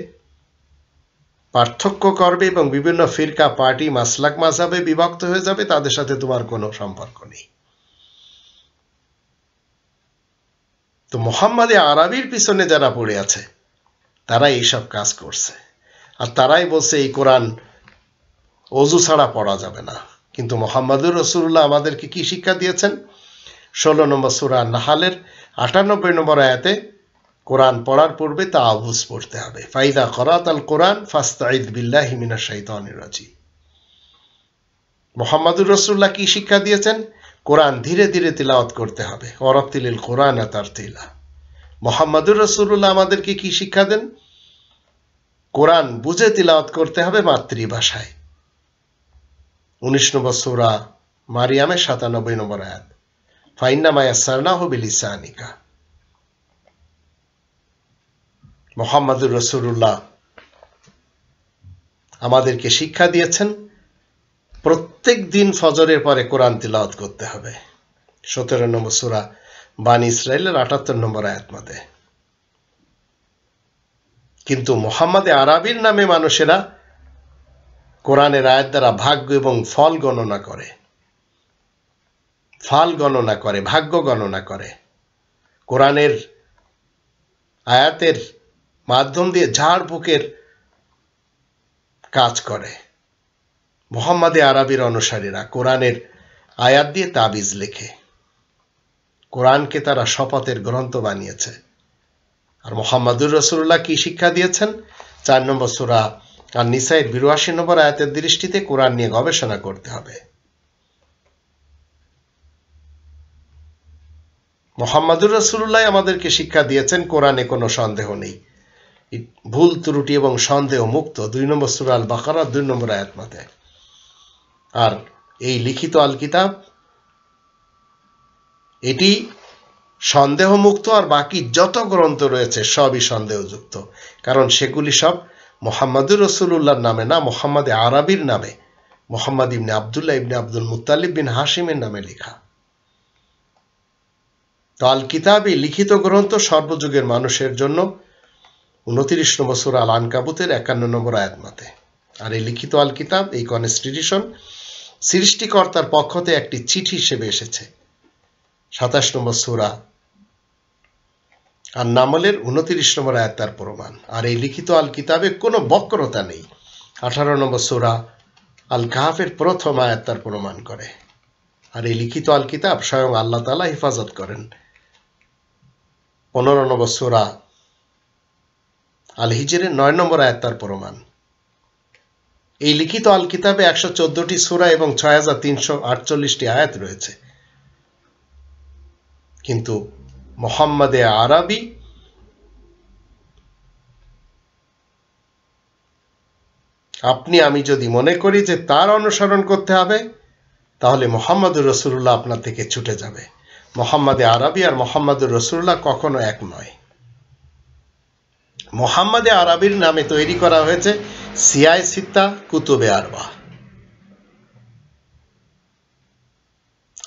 পার্থক্য করবে এবং বিভিন্ন ফিরকা, পার্টি, মাসলাক, মাযহাবে বিভক্ত হয়ে যাবে, তাদের সাথে তোমার কোনো সম্পর্ক নেই। তো মুহাম্মাদে আরবির পিছনে যারা পড়ে আছে তারা এইসব কাজ করছে। আর তারাই বলছে এই কোরআন ওযু ছাড়া পড়া যাবে না। কিন্তু মুহাম্মাদুর রাসূলুল্লাহ আমাদেরকে কি শিক্ষা দিয়েছেন? 16 নম্বর সূরা নাহলের 98 নম্বর আয়াতে কোরআন পড়ার পূর্বে তাআউযুজ পড়তে হবে। ফাইদা করাতাল কোরআন ফাস্তাইদ বিল্লাহি মিনাশ শাইতানির রাজিম। মুহাম্মাদুর রাসূলুল্লাহ কি শিক্ষা দিয়েছেন? কোরআন ধীরে ধীরে তিলাওয়াত করতে হবে। ওয়ারাতিলিল কোরআনা তারতিলা। মুহাম্মাদুর রাসূলুল্লাহ আমাদেরকে কি শিক্ষা দেন? কোরআন বুঝে তিলাওয়াত করতে হবে মাতৃভাষায়। 19 নম্বর সূরা মারিয়ামের 97 নম্বর আয়াত, ফাইন্নামা ইয়াসসারনাহু বিলিসানিকা। মুহাম্মদুর রাসূলুল্লাহ আমাদেরকে শিক্ষা দিয়েছেন প্রত্যেক দিন ফজরের পরে কোরআন তিলাওয়াত করতে হবে। 17 নম্বর সূরা বানী ইসরাইলের 78 নম্বর আয়াত মতে। কিন্তু মুহাম্মদে আরবির নামে মানুষেরা কোরআনের আয়াত দ্বারা ভাগ্য এবং ফল গণনা করে, ভাগ্য গণনা করে, কোরআনের আয়াতের মাধ্যম দিয়ে ঝাড়ফুঁকের কাজ করে। মুহাম্মদে আরবির অনুসারীরা কোরআনের আয়াত দিয়ে তাবিজ লেখে, কোরআনকে তারা শপথের গ্রন্থ বানিয়েছে। আর মুহাম্মদুর রাসূলুল্লাহ কি শিক্ষা দিয়েছেন? 4 নম্বর সূরা আন-নিসায়ের 82 নম্বর আয়াতের দৃষ্টিতে কোরআন নিয়ে গবেষণা করতে হবে। মুহাম্মদুর রাসূলুল্লাহ আমাদেরকে শিক্ষা দিয়েছেন কোরআনে কোনো সন্দেহ নেই, ভুল ত্রুটি এবং সন্দেহ মুক্ত। 2 নম্বর সূরা আল বাকারা 2 নম্বর আয়াত মতে। আর এই লিখিত আল কিতাব এটি সন্দেহ মুক্ত, আর বাকি যত গ্রন্থ রয়েছে সবই সন্দেহযুক্ত, কারণ সেগুলি সব মুহাম্মদুর রাসূলুল্লাহর নামে না, মুহাম্মদে আরবির নামে, মুহাম্মদ ইবনে আব্দুল্লাহ ইবনে আব্দুল মুত্তালিব বিন হাশিমের নামে লেখা। তো আল কিতাব এই লিখিত গ্রন্থ সর্বযুগের মানুষের জন্য 29 নম্বর সূরা আল আনকাবুতের 51 নম্বর আয়াত মতে। আর এই লিখিত আল কিতাব, এই কনস্টিটিউশন সৃষ্টিকর্তার পক্ষ থেকে একটি চিঠি হিসেবে এসেছে। 27 নম্বর সূরা আর নামলের 29 নম্বর আয়াত তার প্রমাণ। আর এই লিখিত আল কিতাবে কোনো বক্রতা নেই। 18 নম্বর সূরা আল কাহফের প্রথম আয়াত তার প্রমাণ করে। আর এই লিখিত আল কিতাব স্বয়ং আল্লাহ তাআলা হেফাজত করেন। 15 নম্বর সূরা আল হিজরের 9 নম্বর আয়াত তার প্রমাণ। এই লিখিত আল কিতাবে 114টি সূরা এবং 6348টি আয়াত রয়েছে। কিন্তু মুহাম্মদে আরবি আপনি আমি যদি মনে করি যে তার অনুসরণ করতে হবে, তাহলে মুহাম্মদুর রাসূলুল্লাহ আপনার থেকে ছুটে যাবে। মুহাম্মদে আরবি আর মুহাম্মদুর রাসূলুল্লাহ কখনো এক নয়। মুহাম্মদে আরবির নামে তৈরি করা হয়েছে সিয়ায়ে সিত্তা, কুতুবে আরবা।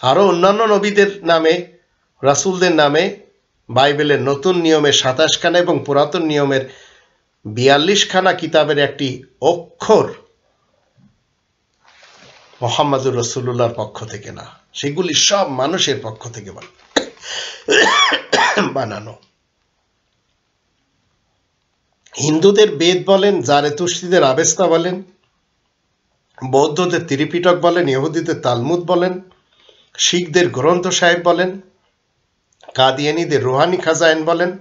আরো অন্যান্য নবীদের নামে, রাসূলদের নামে বাইবেলের নতুন নিয়মের 27 খানা এবং পুরাতন নিয়মের 42 খানা কিতাবের একটি অক্ষর মুহাম্মদুর রাসূলুল্লাহর পক্ষ থেকে না, সেগুলি সব মানুষের পক্ষ থেকে বানানো। হিন্দুদের বেদ বলেন, জারেতুস্তিদের আবেস্তা বলেন, বৌদ্ধদের ত্রিপিটক বলেন, ইহুদিদের তালমুদ বলেন, শিখদের গ্রন্থ সাহেব বলেন, কাদিয়ানীদের রুহানি খাজাইন বলেন,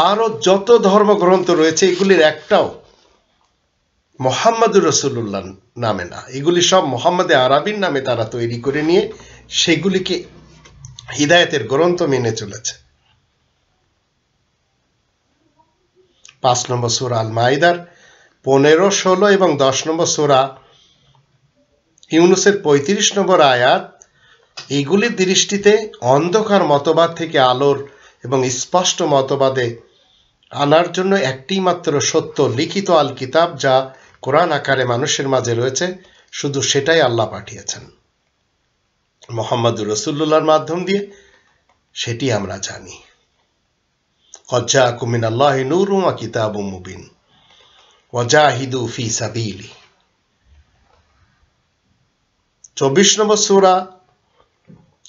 আরো যত ধর্মগ্রন্থ রয়েছে এগুলির একটাও মুহাম্মদুর রাসূলুল্লাহ নামে না। এগুলি সব মুহাম্মদে আরবির নামে তারা তৈরি করে নিয়ে সেগুলিকে হিদায়াতের গ্রন্থ মেনে চলেছে। 5 নম্বর সূরা আল মাইদার 15, 16 এবং 10 নম্বর সূরা ইউনূসের 35 নম্বর আয়াত এইগুলির দৃষ্টিতে অন্ধকার মতবাদ থেকে আলোর এবং স্পষ্ট মতবাদে আনার জন্য একটি মাত্র সত্য লিখিত আল কিতাব, যা কোরআন আকারে মানুষের মাঝে রয়েছে, শুধু সেটাই আল্লাহ পাঠিয়েছেন মুহাম্মদুর রাসূলুল্লাহর মাধ্যম দিয়ে, সেটি আমরা জানি। ক্বাদ জাআকুম মিনাল্লাহি নূরুন ওয়া কিতাবুম মুবিন ওয়াজাহিদু ফি সাবিলি। 24 নম্বর সূরা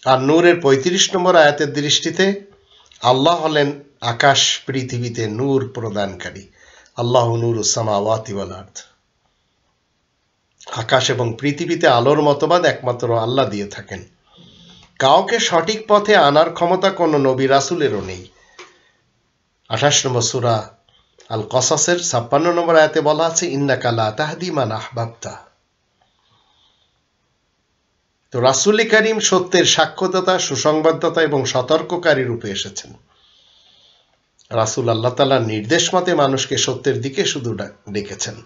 আর নূরের 35 নম্বর আয়াতের দৃষ্টিতে আল্লাহ হলেন আকাশ পৃথিবীতে নূর প্রদানকারী। আল্লাহু নূরুস সামাওয়াতি ওয়াল আরদ। আকাশ এবং পৃথিবীতে আলোর মতবাদ একমাত্র আল্লাহ দিয়ে থাকেন। কাউকে সঠিক পথে আনার ক্ষমতা কোনো নবী রাসূলেরও নেই। 28 নম্বর সূরা আল কসাসের 56 নম্বর আয়াতে বলা আছে, ইন্নাকা লা তাহদি মান আহবাবতা। তো রাসূল করিম সত্যের সাক্ষ্যদাতা, সুসংবাদদাতা এবং সতর্ককারী রূপে এসেছেন। রাসূল আল্লাহ তাআলার নির্দেশ মতে মানুষকে সত্যের দিকে শুধু ডেকেছেন।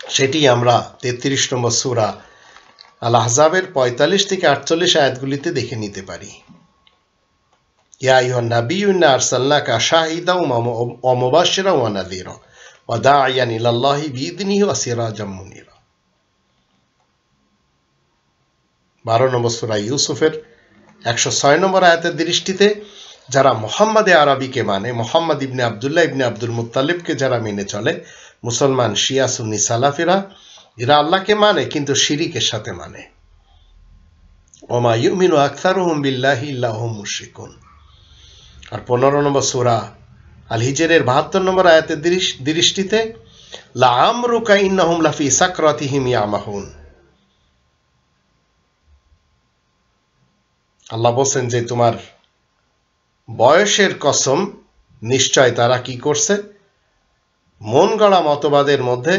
সেটি আমরা 33 নম্বর সূরা আল আহজাবের 45 থেকে 48 আয়াতগুলিতে দেখে নিতে পারি। ইয়া আইয়ুহান নাবিয়্যু ইন্না আরসালনাকা শাহিদাও ওয়া মুবাশশিরাও ওয়া নাযীরা ওয়া দাঈয়ান ইলাল্লাহি বিইযনিহি ওয়া সিরাজাম মুনীরা। 12 নম্বর সূরা ইউসুফের 106 নম্বর আয়াতের দৃষ্টিতে যারা মুহাম্মাদে আরবিকে মানে, মুহাম্মদ ইবনে আব্দুল্লাহ ইবনে আব্দুল মুত্তালিবকে যারা মেনে চলে, মুসলমান শিয়া সুন্নি সালাফিরা, এরা আল্লাহকে মানে কিন্তু শিরিকের সাথে মানে। ওমা ইউমিনু আকসারুহুম বিল্লাহি ইল্লা হুম মুশরিকুন। আর 15 নম্বর সূরা আল হিজরের 72 নম্বর আয়াতের দৃষ্টিতে লা আমরুকা ইন্নাহুম লাফি সাকরাতিহিম ইয়ামাহুন। আল্লাহ বলেন যে তোমার বয়সের কসম, নিশ্চয় তারা কি করছে, মন গড়া মতবাদের মধ্যে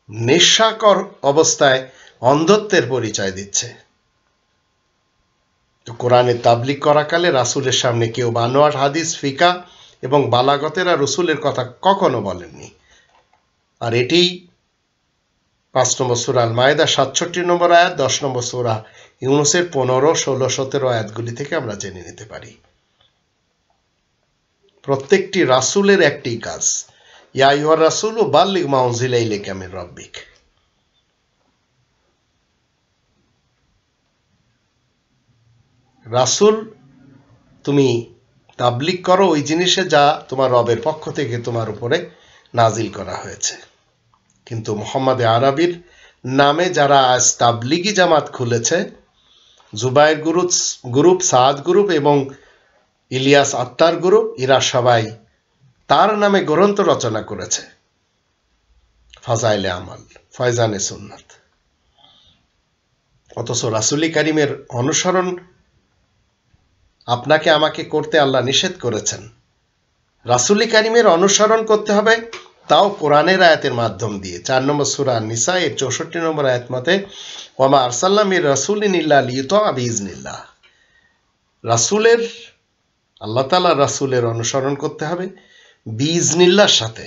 নেশাকর অবস্থায় অন্ধত্বের পরিচয় দিচ্ছে। তো কোরআনে তাবলিগ করাকালে রাসূলের সামনে কেউ বানোয়াট হাদিস, ফিকা এবং বালাগতেরা রসুলের কথা কখনো বলেননি। আর এটি 5 নম্বর সূরা আল মায়েদা 67 নম্বর আয়াত, 10 নম্বর সূরা ইউনূসের 15, 16, 17 আয়াতগুলি থেকে আমরা জেনে নিতে পারি। প্রত্যেকটি রাসূলের একটি কাজ, ইয়া আইয়ুহার রাসূলু বাল্লিগ মা উনজিলা ইলাইকা মির রাব্বিক। রাসূল, তুমি তাবলিগ করো ওই জিনিসে যা তোমার রবের পক্ষ থেকে তোমার উপরে নাজিল করা হয়েছে। কিন্তু মুহাম্মদে আরবির নামে যারা আজ তাবলিগি জামাত খুলেছে, জুবায়ের গ্রুপ, সাদ গ্রুপ এবং ইলিয়াস আত্তার গ্রুপ, এরা সবাই তার নামে গ্রন্থ রচনা করেছে, ফাজাইলে আমাল, ফয়জানে সুন্নাত। অথচ রাসূল কারীমের অনুসরণ আপনাকে আমাকে করতে আল্লাহ নিষেধ করেছেন। রাসূল কারীমের অনুসরণ করতে হবে, তাও কোরআনের আয়াতের মাধ্যম দিয়ে। 4 নম্বর সূরা নিসা এর 64 নম্বর আয়াত মতে ওয়া মা আরসালনা মির রাসূলিন ইল্লা লিইউতা বিইজনিল্লাহ। রাসূলের, আল্লাহ তাআলা রাসূলের অনুসরণ করতে হবে বিইজনিল্লাহর সাথে।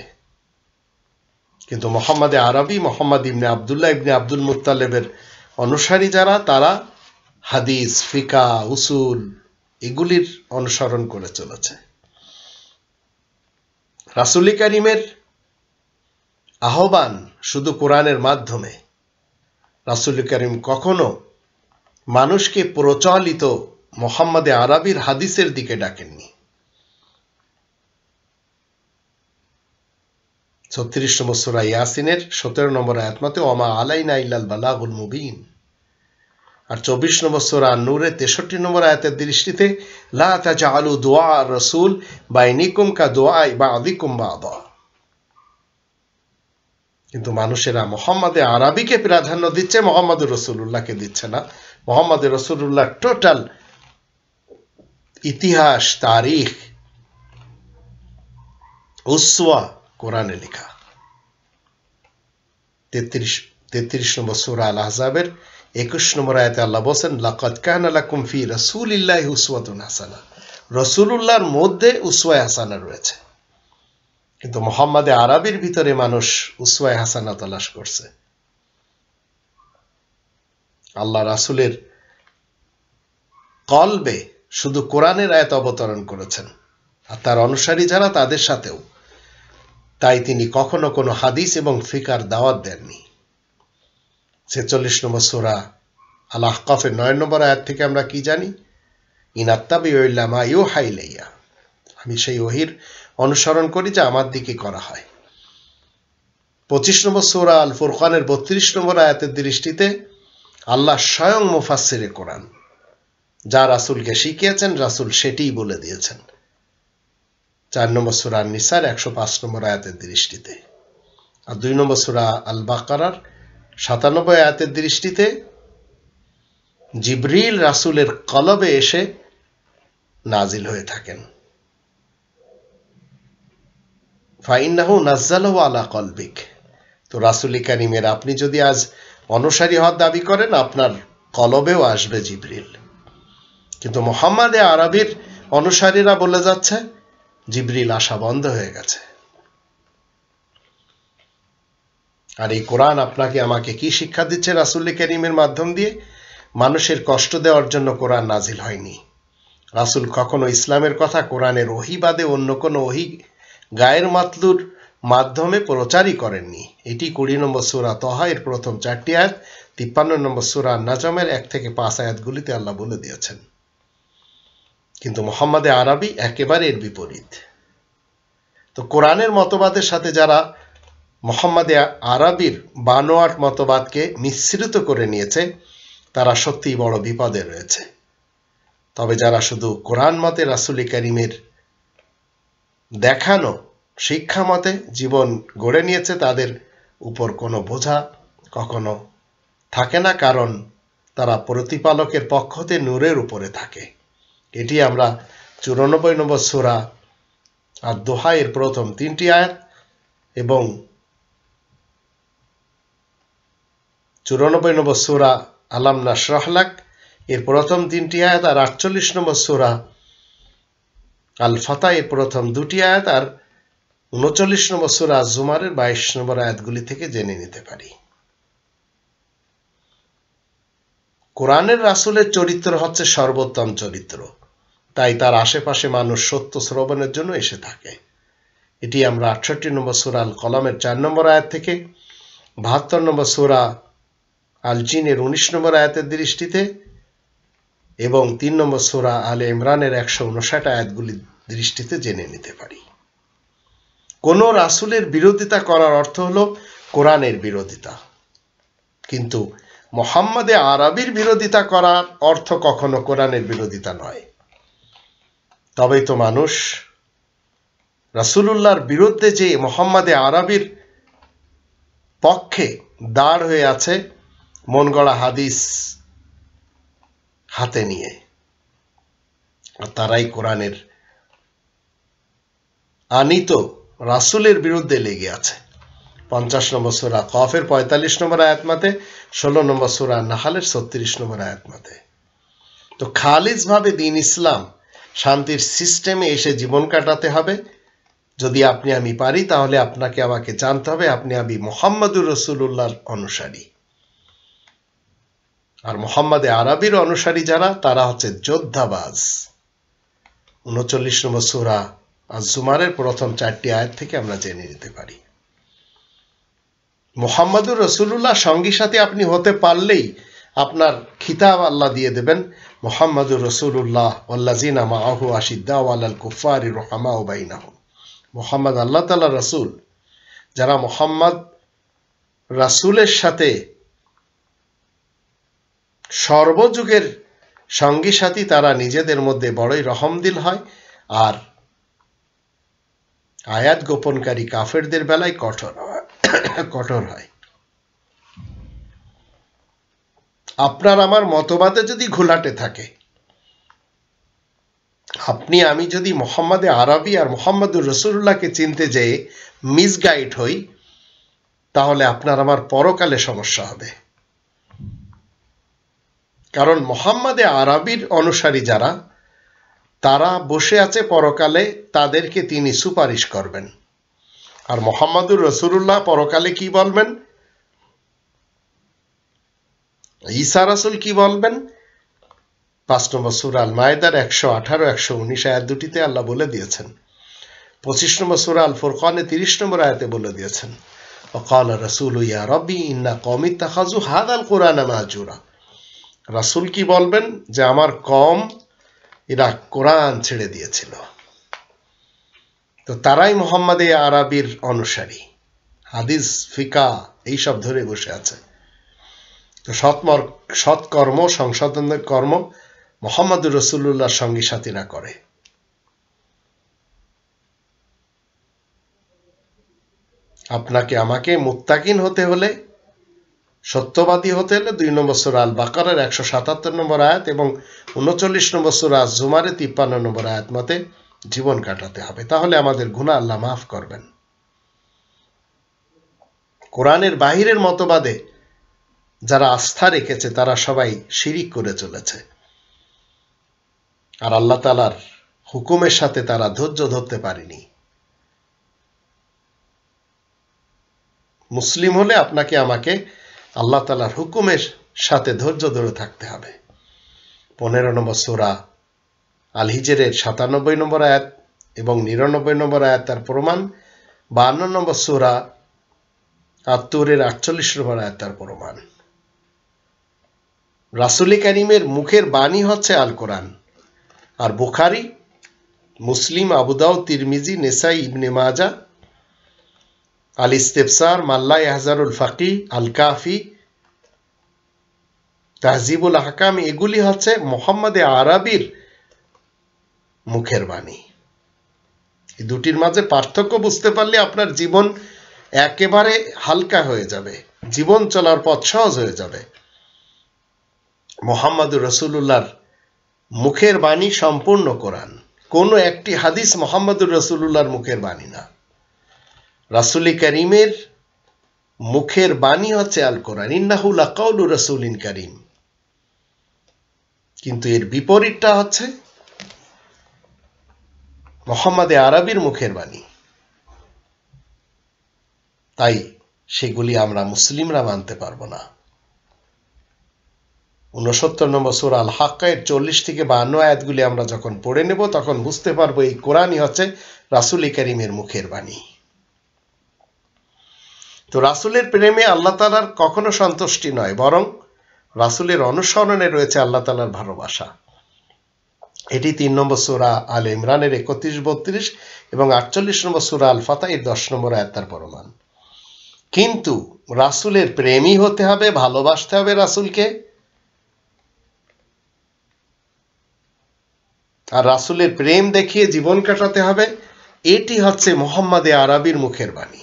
কিন্তু মুহাম্মদে আরবি, মুহাম্মদ ইবনে আব্দুল্লাহ ইবনে আব্দুল মুত্তালিবের অনুসারী যারা, তারা হাদিস, ফিকা, উসুল এগুলির অনুসরণ করে চলেছে। রাসূল কারীমের আহ্বান শুধু কোরআনের মাধ্যমে। রাসূল কারীম কখনো মানুষকে প্রচলিত মুহাম্মদে আরবির হাদিসের দিকে ডাকেননি। 36 নম্বর সূরা ইয়াসিনের 17 নম্বর আয়াত মতে ওয়া মা আলাইনা ইল্লাল বালাগুল মুবিন। আর 24 নম্বর সূরা নূরের 63 নম্বর আয়াতের দৃষ্টিতে লা তাজআলু দুআ রাসূল বাইনিকুম কা দুআ বাযিকুম বাযা। কিন্তু মানুষেরা মুহাম্মদে আরবিকে প্রাধান্য দিচ্ছে, মুহাম্মদুর রাসূলুল্লাহকে দিচ্ছে না। মুহাম্মদুর রাসূলুল্লাহ টোটাল ইতিহাস, তারিখ, উসওয়া কোরআনে লেখা। 33 নম্বর সূরা আল আহজাবের 21 নম্বর আয়াতে আল্লাহ বলেন লাকাদ কানা লাকুম ফি রাসূলিল্লাহি উসওয়াতুন হাসানাহ। রাসূলুল্লাহর মধ্যে উসওয়ায়ে হাসানা রয়েছে। কিন্তু মুহাম্মদে আরবির ভিতরে মানুষ উসওয়ায়ে হাসানা তালাশ করছে। আল্লাহ রাসূলের কলবে শুধু কোরআনের আয়াত অবতরণ করেছেন, আর তার অনুসারী যারা তাদের সাথেও। তাই তিনি কখনো কোনো হাদিস এবং ফিকার দাওয়াত দেননি। 46 নম্বর সূরা আল আহকাফের 9 নম্বর আয়াত থেকে আমরা কি জানি? ইনাত্তাবিউ ইল্লা মা ইউহা ইলাইয়া। আমি সেই ওহীর অনুসরণ করি যা আমার দিকে করা হয়। 25 নম্বর সূরা আল ফুরকানের 32 নম্বর আয়াতের দৃষ্টিতে আল্লাহ স্বয়ং মুফাসসিরে কোরআন, যা রাসূলকে শিখিয়েছেন, রাসূল সেটিই বলে দিয়েছেন। 4 নম্বর সূরা নিসার 105 নম্বর আয়াতের দৃষ্টিতে। আর 2 নম্বর সূরা আল বাকারার 97 আয়াতের দৃষ্টিতে জিবরিল রাসূলের কলবে এসে নাজিল হয়ে থাকেন। ফাইন্নাহু নাযালাহু আলা কলবিক। তো রাসূল কারীমের আপনি যদি আজ অনুসারী হওয়ার দাবি করেন, আপনার কলবেও আসবে জিবরিল। কিন্তু মুহাম্মদে আরবির অনুসারীরা বলে যাচ্ছে জিবরিল আসা বন্ধ হয়ে গেছে। আর এই কোরআন আপনাকে আমাকে কি শিক্ষা দিচ্ছে রাসূল কারীমের মাধ্যম দিয়ে? মানুষের কষ্ট দেওয়ার জন্য কোরআন নাজিল হয়নি, রাসূল কখনো ইসলামের কথা কোরআনের ওহী বাদে অন্য কোনো ওহী গায়ের মাতলুর মাধ্যমে প্রচারই করেননি। এটি 20 নম্বর সূরা তহা এর প্রথম 4টি আয়াত, 53 নম্বর সূরা নাজমের 1 থেকে 5 আয়াতগুলিতে আল্লাহ বলে দিয়েছেন। কিন্তু মুহাম্মদে আরবি একেবারে এর বিপরীত। তো কোরআনের মতবাদের সাথে যারা মুহাম্মদে আরবির বানোয়াট মতবাদকে মিশ্রিত করে নিয়েছে তারা সত্যিই বড় বিপদে রয়েছে। তবে যারা শুধু কোরআন মতে রাসূল কারীমের দেখানো শিক্ষা মতে জীবন গড়ে নিয়েছে তাদের উপর কোনো বোঝা কখনো থাকে না, কারণ তারা প্রতিপালকের পক্ষ হতে নূরের উপরে থাকে। এটি আমরা 94 নম্বর সূরা আর দোহা এর প্রথম 3টি আয়াত এবং 94 নম্বর সূরা আলাম নাশরাহ লাক এর প্রথম 3টি আয়াত আর 48 নম্বর সূরা আল ফাতা এর প্রথম 2টি আয়াত আর 39 নম্বর সূরা জুমারের 22 নম্বর আয়াতগুলি থেকে জেনে নিতে পারি। কোরআনের রাসূলের চরিত্র হচ্ছে সর্বোত্তম চরিত্র, তাই তার আশেপাশে মানুষ সত্য শ্রবণের জন্য এসে থাকে। এটি আমরা 68 নম্বর সূরা আল কলমের 4 নম্বর আয়াত থেকে, 72 নম্বর সূরা আল জিনের 19 নম্বর আয়াতের দৃষ্টিতে এবং 3 নম্বর সূরা আলে ইমরানের 159 আয়াতগুলির দৃষ্টিতে জেনে নিতে পারি। কোন রাসূলের বিরোধিতা করার অর্থ হলো কোরআনের বিরোধিতা, কিন্তু মুহাম্মদে আরবির বিরোধিতা করার অর্থ কখনো কোরআনের বিরোধিতা নয়। তবেই তো মানুষ রাসূলুল্লাহর বিরুদ্ধে যে মুহাম্মদে আরবির পক্ষে দাঁড় হয়ে আছে মন গড়া হাদিস হাতে নিয়ে, আর তারাই কোরআনের আনিত রাসূলের বিরুদ্ধে লেগে আছে। 50 নম্বর সূরা কফের 45 নম্বর আয়াত মতে, 16 নম্বর সূরা নাহলের 36 নম্বর আয়াত মতে। তো খালিজ ভাবে দ্বীন ইসলাম শান্তির সিস্টেমে এসে জীবন কাটাতে হবে। যদি আপনি আমি পারি তাহলে আপনাকে আমাকে জানতে হবে আপনি আমি মুহাম্মদুর রাসূলুল্লাহর অনুসারী। আর মুহাম্মদে আরবির অনুসারী যারা তারা হচ্ছে যোদ্ধাবাজ। 39 নম্বর সূরা আজ-জুমারের প্রথম 4টি আয়াত থেকে আমরা জেনে নিতে পারি। মুহাম্মদুর রাসূলুল্লাহ সঙ্গী সাথী আপনি হতে পারলেই আপনার খিতাব আল্লাহ দিয়ে দেবেন মুহাম্মদুর রাসূলুল্লাহ ওয়াল্লাযিনা মাআহু আশিদ্দাউ আলাল কুফারি রুহামাউ বাইনাহুম। মুহাম্মদ আল্লাহ তাআলা রাসূল, যারা মুহাম্মদ রাসূলের সাথে সর্বযুগের সঙ্গী সাথী তারা নিজেদের মধ্যে বড়ই রহমদিল হয় আর আয়াত গোপনকারী কাফেরদের বেলায় কঠোর হয়। আপনার আমার মতবাদে যদি ঘোলাটে থাকে, আপনি আমি যদি মুহাম্মদে আরবি আর মুহাম্মদুর রাসূলুল্লাহকে চিনতে যেয়ে মিসগাইড হই তাহলে আপনার আমার পরকালে সমস্যা হবে। কারণ মুহাম্মদে আরবির অনুসারী যারা তারা বসে আছে পরকালে, তাদেরকে তিনি সুপারিশ করবেন। আর মুহাম্মদুর রাসূলুল্লাহ পরকালে কি বলবেন, ঈসা রাসূল কি বলবেন, 5 নম্বর সূরা আল মায়েদার 118 119 আয়াত দুটিতে আল্লাহ বলে দিয়েছেন। 25 নম্বর সূরা আল ফুরকানে 30 নম্বর আয়াতে বলে দিয়েছেন ওয়াকালা রাসূলু ইয়া রাব্বি ইন্না কওমি ইত্তাখাযু হাযাল কুরআনা মাহজুরা। রাসূল কি বলবেন যে আমার কওম এরা কোরআন ছেড়ে দিয়েছিল। তো তারাই মুহাম্মদে আরবির অনুসারী, হাদিস ফিকা এইসব ধরে বসে আছে। তো সৎকর্ম সংশোধনের কর্ম মুহাম্মদুর রাসূলুল্লাহর সঙ্গী সাথীরা করে। আপনাকে আমাকে মুত্তাকিন হতে হলে, সত্যবাদী হতে হলে 2 নম্বর সূরা আল বাকারার 177 নম্বর আয়াত এবং 39 নম্বর সূরা আজ-জুমারের 53 নম্বর আয়াত মতে জীবন কাটাতে হবে, তাহলে আমাদের গুনাহ আল্লাহ মাফ করবেন। কোরআনের বাহিরের মতবাদে যারা আস্থা রেখেছে তারা সবাই শিরিক করে চলেছে, আর আল্লাহ তাআলার হুকুমের সাথে তারা ধৈর্য ধরতে পারেনি। মুসলিম হলে আপনাকে আমাকে আল্লাহ তাআলার হুকুমের সাথে ধৈর্য ধরে থাকতে হবে। 15 নম্বর সূরা আল হিজরের 97 নম্বর আয়াত এবং 99 নম্বর আয়াত তার প্রমাণ, 52 নম্বর সূরা আত-তুরের 48 নম্বর আয়াত তার প্রমাণ। রাসূল কারীমের মুখের বাণী হচ্ছে আল কোরআন। আর বুখারী, মুসলিম, আবু দাউদ, তিরমিজি, নেসাই, ইবনে মাজাহ, আল ইস্তিফসার, মাল্লা ইয়াহজারুল ফাকিহ, আল কাফি, তাহজিবুল আহকাম, এগুলি হচ্ছে মুহাম্মদে আরবির মুখের বাণী। এই দুটির মাঝে পার্থক্য বুঝতে পারলে আপনার জীবন একেবারে হালকা হয়ে যাবে, জীবন চলার পথ সহজ হয়ে যাবে। মুহাম্মদুর রাসূলুল্লাহর মুখের বাণী সম্পূর্ণ কোরআন, কোনো একটি হাদিস মুহাম্মদুর রাসূলুল্লাহর মুখের বাণী না। রাসূল কারীমের মুখের বাণী হচ্ছে আল কোরআন, ইন্নাহু লাকাউলু রাসূলিন কারীম। কিন্তু এর বিপরীতটা হচ্ছে মুহাম্মদে আরবির মুখের বাণী। তাই সেগুলি আমরা মুসলিমরা মানতে পারবো না। 69 নম্বর সূরা আল হাক্কায়ের 40 থেকে 52 আয়াতগুলি আমরা যখন পড়ে নেব তখন বুঝতে পারবো এই কোরআনই হচ্ছে রাসূল কারীমের মুখের বাণী। তো রাসূলের প্রেমে আল্লাহ তাআলার কখনো সন্তুষ্টি নয়, বরং রাসূলের অনুসরণে রয়েছে আল্লাহ তাআলার ভালোবাসা। এটি 3 নম্বর সূরা আল ইমরানের 31-32 এবং 48 নম্বর সূরা আল ফাতহের 10 নম্বর আয়াত তার প্রমাণ। কিন্তু রাসূলের প্রেমী হতে হবে, ভালোবাসতে হবে রাসূলকে, আর রাসূলের প্রেম দেখিয়ে জীবন কাটাতে হবে। এটি হচ্ছে মুহাম্মদে আরবির মুখের বাণী।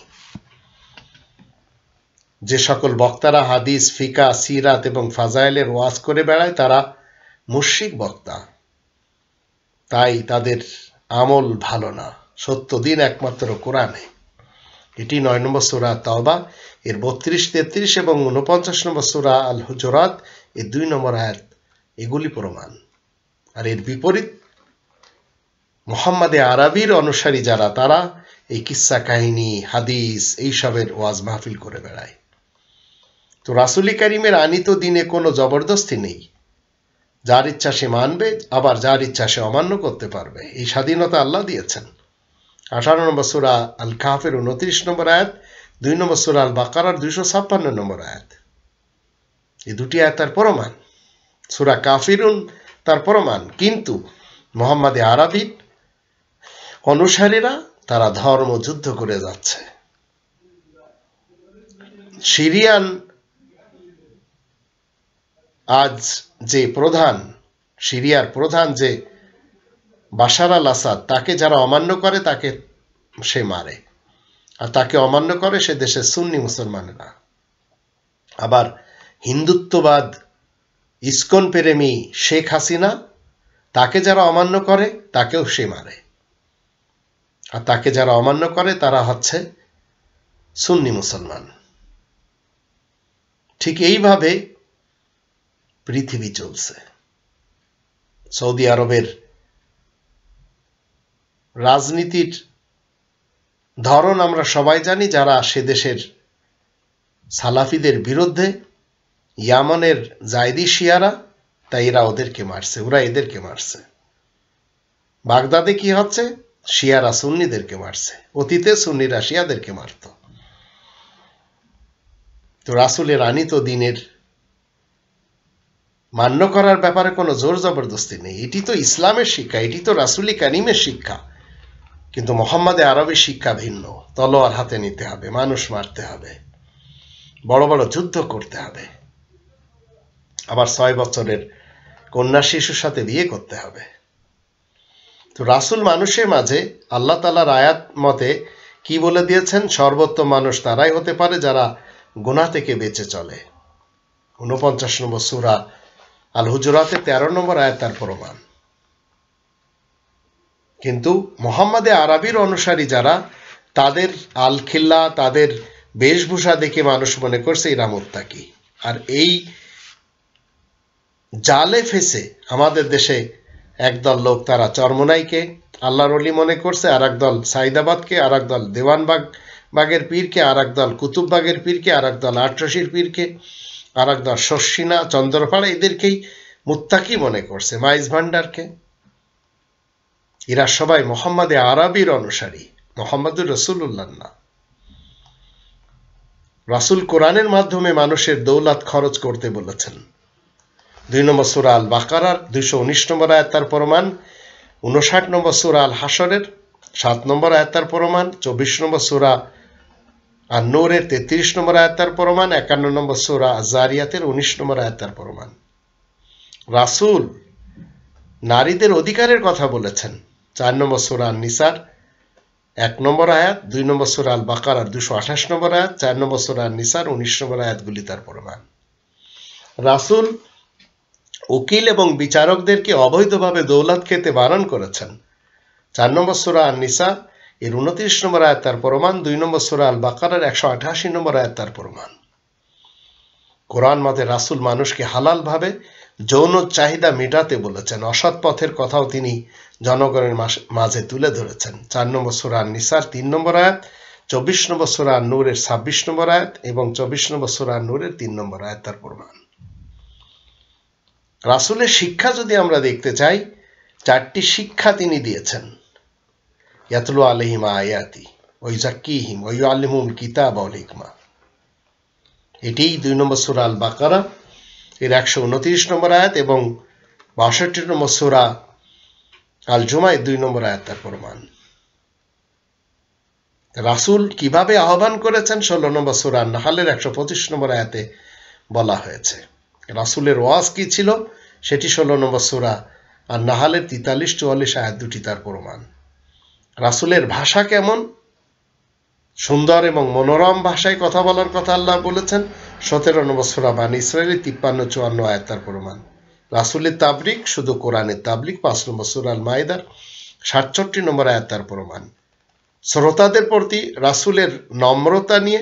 যে সকল বক্তারা হাদিস, ফিকা, সিরাত এবং ফাজাইলের ওয়াজ করে বেড়ায় তারা মুশরিক বক্তা, তাই তাদের আমল ভালো না। সত্য দিন একমাত্র কোরআনে। এটি 9 নম্বর সূরা তাওবা এর 32, 33 এবং 49 নম্বর সূরা আল হুজুরাত এর 2 নম্বর আয়াত এগুলি প্রমাণ। আর এর বিপরীত মুহাম্মদে আরবির অনুসারী যারা, তারা এই কিসসা কাহিনী, হাদিস এইসবের ওয়াজ মাহফিল করে বেড়ায়। তো রাসূল কারীমের আনিত দিনে কোনো জবরদস্তি নেই। যার ইচ্ছা সে মানবে, আবার যার ইচ্ছা সে অমান্য করতে পারবে। এই স্বাধীনতা আল্লাহ দিয়েছেন। 18 নম্বর সূরা আল কাহফের 29 নম্বর আয়াত, 2 নম্বর সূরা আল বাকারার 256 নম্বর আয়াত, এই দুটি আয়াত তার প্রমাণ। সূরা কাফিরুন তার প্রমাণ। কিন্তু মুহাম্মদে আরবির অনুসারীরা তারা ধর্ম যুদ্ধ করে যাচ্ছে। সিরিয়ান আজ যে প্রধান, সিরিয়ার প্রধান যে বাশার আল আসাদ, তাকে যারা অমান্য করে তাকে সে মারে, আর তাকে অমান্য করে সে দেশের সুন্নি মুসলমানেরা। আবার হিন্দুত্ববাদ, ইসকন প্রেমী শেখ হাসিনা, তাকে যারা অমান্য করে তাকেও সে মারে, আর তাকে যারা অমান্য করে তারা হচ্ছে সুন্নি মুসলমান। ঠিক এইভাবে পৃথিবী চলছে। সৌদি আরবের রাজনীতির ধরন আমরা সবাই জানি। যারা সে দেশের সালাফিদের বিরুদ্ধে, ইয়ামানের জায়দি শিয়ারা, তাই এরা ওদেরকে মারছে, ওরা এদেরকে মারছে। বাগদাদে কি হচ্ছে? শিয়ারা সুন্নিদেরকে মারছে, অতীতে সুন্নিরা শিয়াদেরকে মারত। তো রাসূলের আনিত দিনের মান্য করার ব্যাপারে কোনো জোর জবরদস্তি নেই। এটি তো ইসলামের শিক্ষা, এটি তো রাসূল কারীমের শিক্ষা। কিন্তু মুহাম্মদে আরবির শিক্ষা ভিন্ন। তলোয়ার হাতে নিতে হবে, মানুষ মারতে হবে, বড় বড় যুদ্ধ করতে হবে, আবার 6 বছরের কন্যা শিশুর সাথে বিয়ে করতে হবে। তো রাসূল মানুষের মাঝে আল্লাহ তাআলার আয়াত মতে কি বলে দিয়েছেন? সর্বোত্তম মানুষ তারাই হতে পারে যারা গুনাহ থেকে বেঁচে চলে। 49 নম্বর সূরা আল হুজুরাতের 13 নম্বর আয়াত তার প্রমাণ। কিন্তু মুহাম্মদে আরবির অনুসারী যারা, তাদের আলখিল্লা, তাদের বেশভূষা দেখে মানুষ মনে করছে এরা মুত্তাকি। আর এই জালে ফেসে আমাদের দেশে একদল লোক তারা চরমোনাইকে আল্লাহর ওলি মনে করছে, আর একদল সাইদাবাদকে, আর একদল দেওয়ানবাগের পীরকে, আর একদল কুতুববাগের পীরকে, আর একদল আটরশির পীরকে, আর একদল শর্ষিনা, চন্দ্রপাড়া, এদেরকেই মুত্তাকি মনে করছে, মাইজ ভান্ডারকে। এরা সবাই মোহাম্মদে আরবির অনুসারী, মোহাম্মদুর রাসূলুল্লাহ না। রাসূল কোরআনের মাধ্যমে মানুষের দৌলত খরচ করতে বলেছেন। 2 নম্বর সূরা আল বাকারার 219 নম্বর আয়াত তার প্রমাণ, 59 নম্বর সূরা আল হাসরের 7 নম্বর আয়াত তার প্রমাণ, 24 নম্বর সূরা আন-নূরের 33 নম্বর আয়াত তার প্রমাণ, 51 নম্বর সূরা আয-যারিয়াতের 19 নম্বর আয়াত তার প্রমাণ। রাসূল নারীদের অধিকারের কথা বলেছেন 4 নম্বর সূরা আন-নিসার 1 নম্বর আয়াত, 2 নম্বর সূরা আল বাকারার 228 নম্বর আয়াত, 4 নম্বর সূরা আন-নিসার 19 নম্বর আয়াতগুলি তার প্রমাণ। রাসূল উকিল এবং বিচারকদেরকে অবৈধভাবে দৌলত খেতে বারণ করেছেন 4 নম্বর সূরা আন-নিসা এর 29 নম্বর আয়াত তার প্রমাণ, 2 নম্বর সূরা আল বাকারার 188 নম্বর আয়াত তার প্রমাণ। কোরআন মতে রাসূল মানুষকে হালাল ভাবে যৌন চাহিদা মেটাতে বলেছেন। অসৎ পথের কথাও তিনি জনগণের মাঝে তুলে ধরেছেন 4 নম্বর সূরা আন-নিসার 3 নম্বর আয়াত, 24 নম্বর সূরা আন-নূরের 26 নম্বর আয়াত এবং 24 নম্বর সূরা আন-নূরের 3 নম্বর আয়াত তার প্রমাণ। রাসূলের শিক্ষা যদি আমরা দেখতে চাই, 4টি শিক্ষা তিনি দিয়েছেন। ইয়াতলু আলাইহিম আয়াতি ওয়া ইউযাক্কিহিম ওয়া ইউআল্লিমুহুমুল কিতাবা ওয়াল হিকমা। এটিই 2 নম্বর সূরা আল বাকারা এর 129 নম্বর আয়াত এবং 62 নম্বর সূরা আল জুমায় 2 নম্বর আয়াত তার প্রমাণ। রাসূল কিভাবে আহ্বান করেছেন 16 নম্বর সূরা আন-নাহলের 125 নম্বর আয়াতে বলা হয়েছে। রাসূলের ওয়াজ কি ছিল সেটি 16 নম্বর সূরা আন-নাহলের 43-44 আয়াত দুটি তার প্রমাণ। রাসূলের ভাষা কেমন? সুন্দর এবং মনোরম ভাষায় কথা বলার কথা আল্লাহ বলেছেন 17 নম্বর সূরা বানী ইসরাঈলের 53-54 আয়াত তার প্রমাণ। রাসূলের তাবলীগ শুধু কোরআনের তাবলীগ 5 নম্বর সূরা আল মাইদার 67 নম্বর আয়াত তার প্রমাণ। শ্রোতাদের প্রতি রাসূলের নম্রতা নিয়ে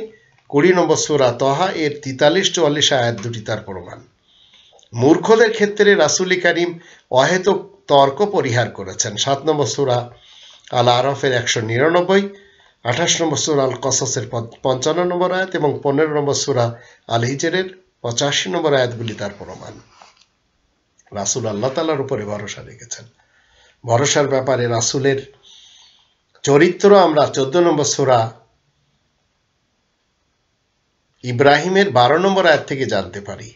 20 নম্বর সূরা তাহা এর 43-44 আয়াত দুটি তার প্রমাণ। মূর্খদের ক্ষেত্রে রাসূল কারীম অহেতুক তর্ক পরিহার করেছেন 7 নম্বর সূরা আল আরাফের 199, 28 নম্বর সূরা আল কসসের 55 নম্বর আয়াত এবং 15 নম্বর সূরা আল হিজরের 85 নম্বর আয়াতগুলি তার প্রমাণ। রাসূল আল্লাহ তাআলার উপরে ভরসা রেখেছেন। ভরসার ব্যাপারে রাসূলের চরিত্র আমরা 14 নম্বর সূরা ইব্রাহিমের 12 নম্বর আয়াত থেকে জানতে পারি।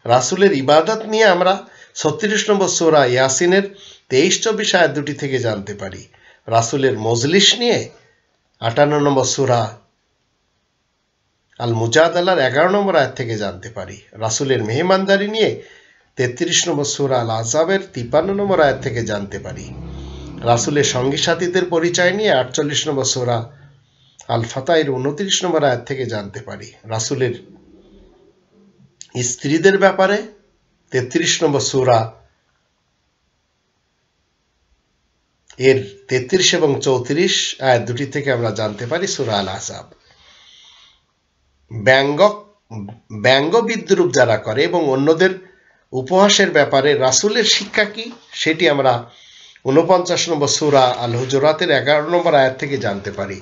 রাসূলের ইবাদত নিয়ে আমরা 36 নম্বর সূরা ইয়াসিনের 23-24 আয়াত দুটি থেকে জানতে পারি। রাসূলের মজলিস নিয়ে 58 নম্বর সূরা আল মুজাদালার 11 নম্বর আয়াত থেকে জানতে পারি। রাসূলের মেহমানদারি নিয়ে 33 নম্বর সূরা আল আহজাবের 53 নম্বর আয়াত থেকে জানতে পারি। রাসূলের সঙ্গী সাথীদের পরিচয় নিয়ে 48 নম্বর সূরা আল ফাতাহের 29 নম্বর আয়াত থেকে জানতে পারি। রাসূলের স্ত্রীদের ব্যাপারে 33 নম্বর সূরা এর 33 এবং 34 আয়াত দুটি থেকে আমরা জানতে পারি সূরা আল আহজাব। ব্যঙ্গ বিদ্রূপ যারা করে এবং অন্যদের উপহাসের ব্যাপারে রাসূলের শিক্ষা কি সেটি আমরা 49 নম্বর সূরা আল হুজুরাতের 11 নম্বর আয়াত থেকে জানতে পারি।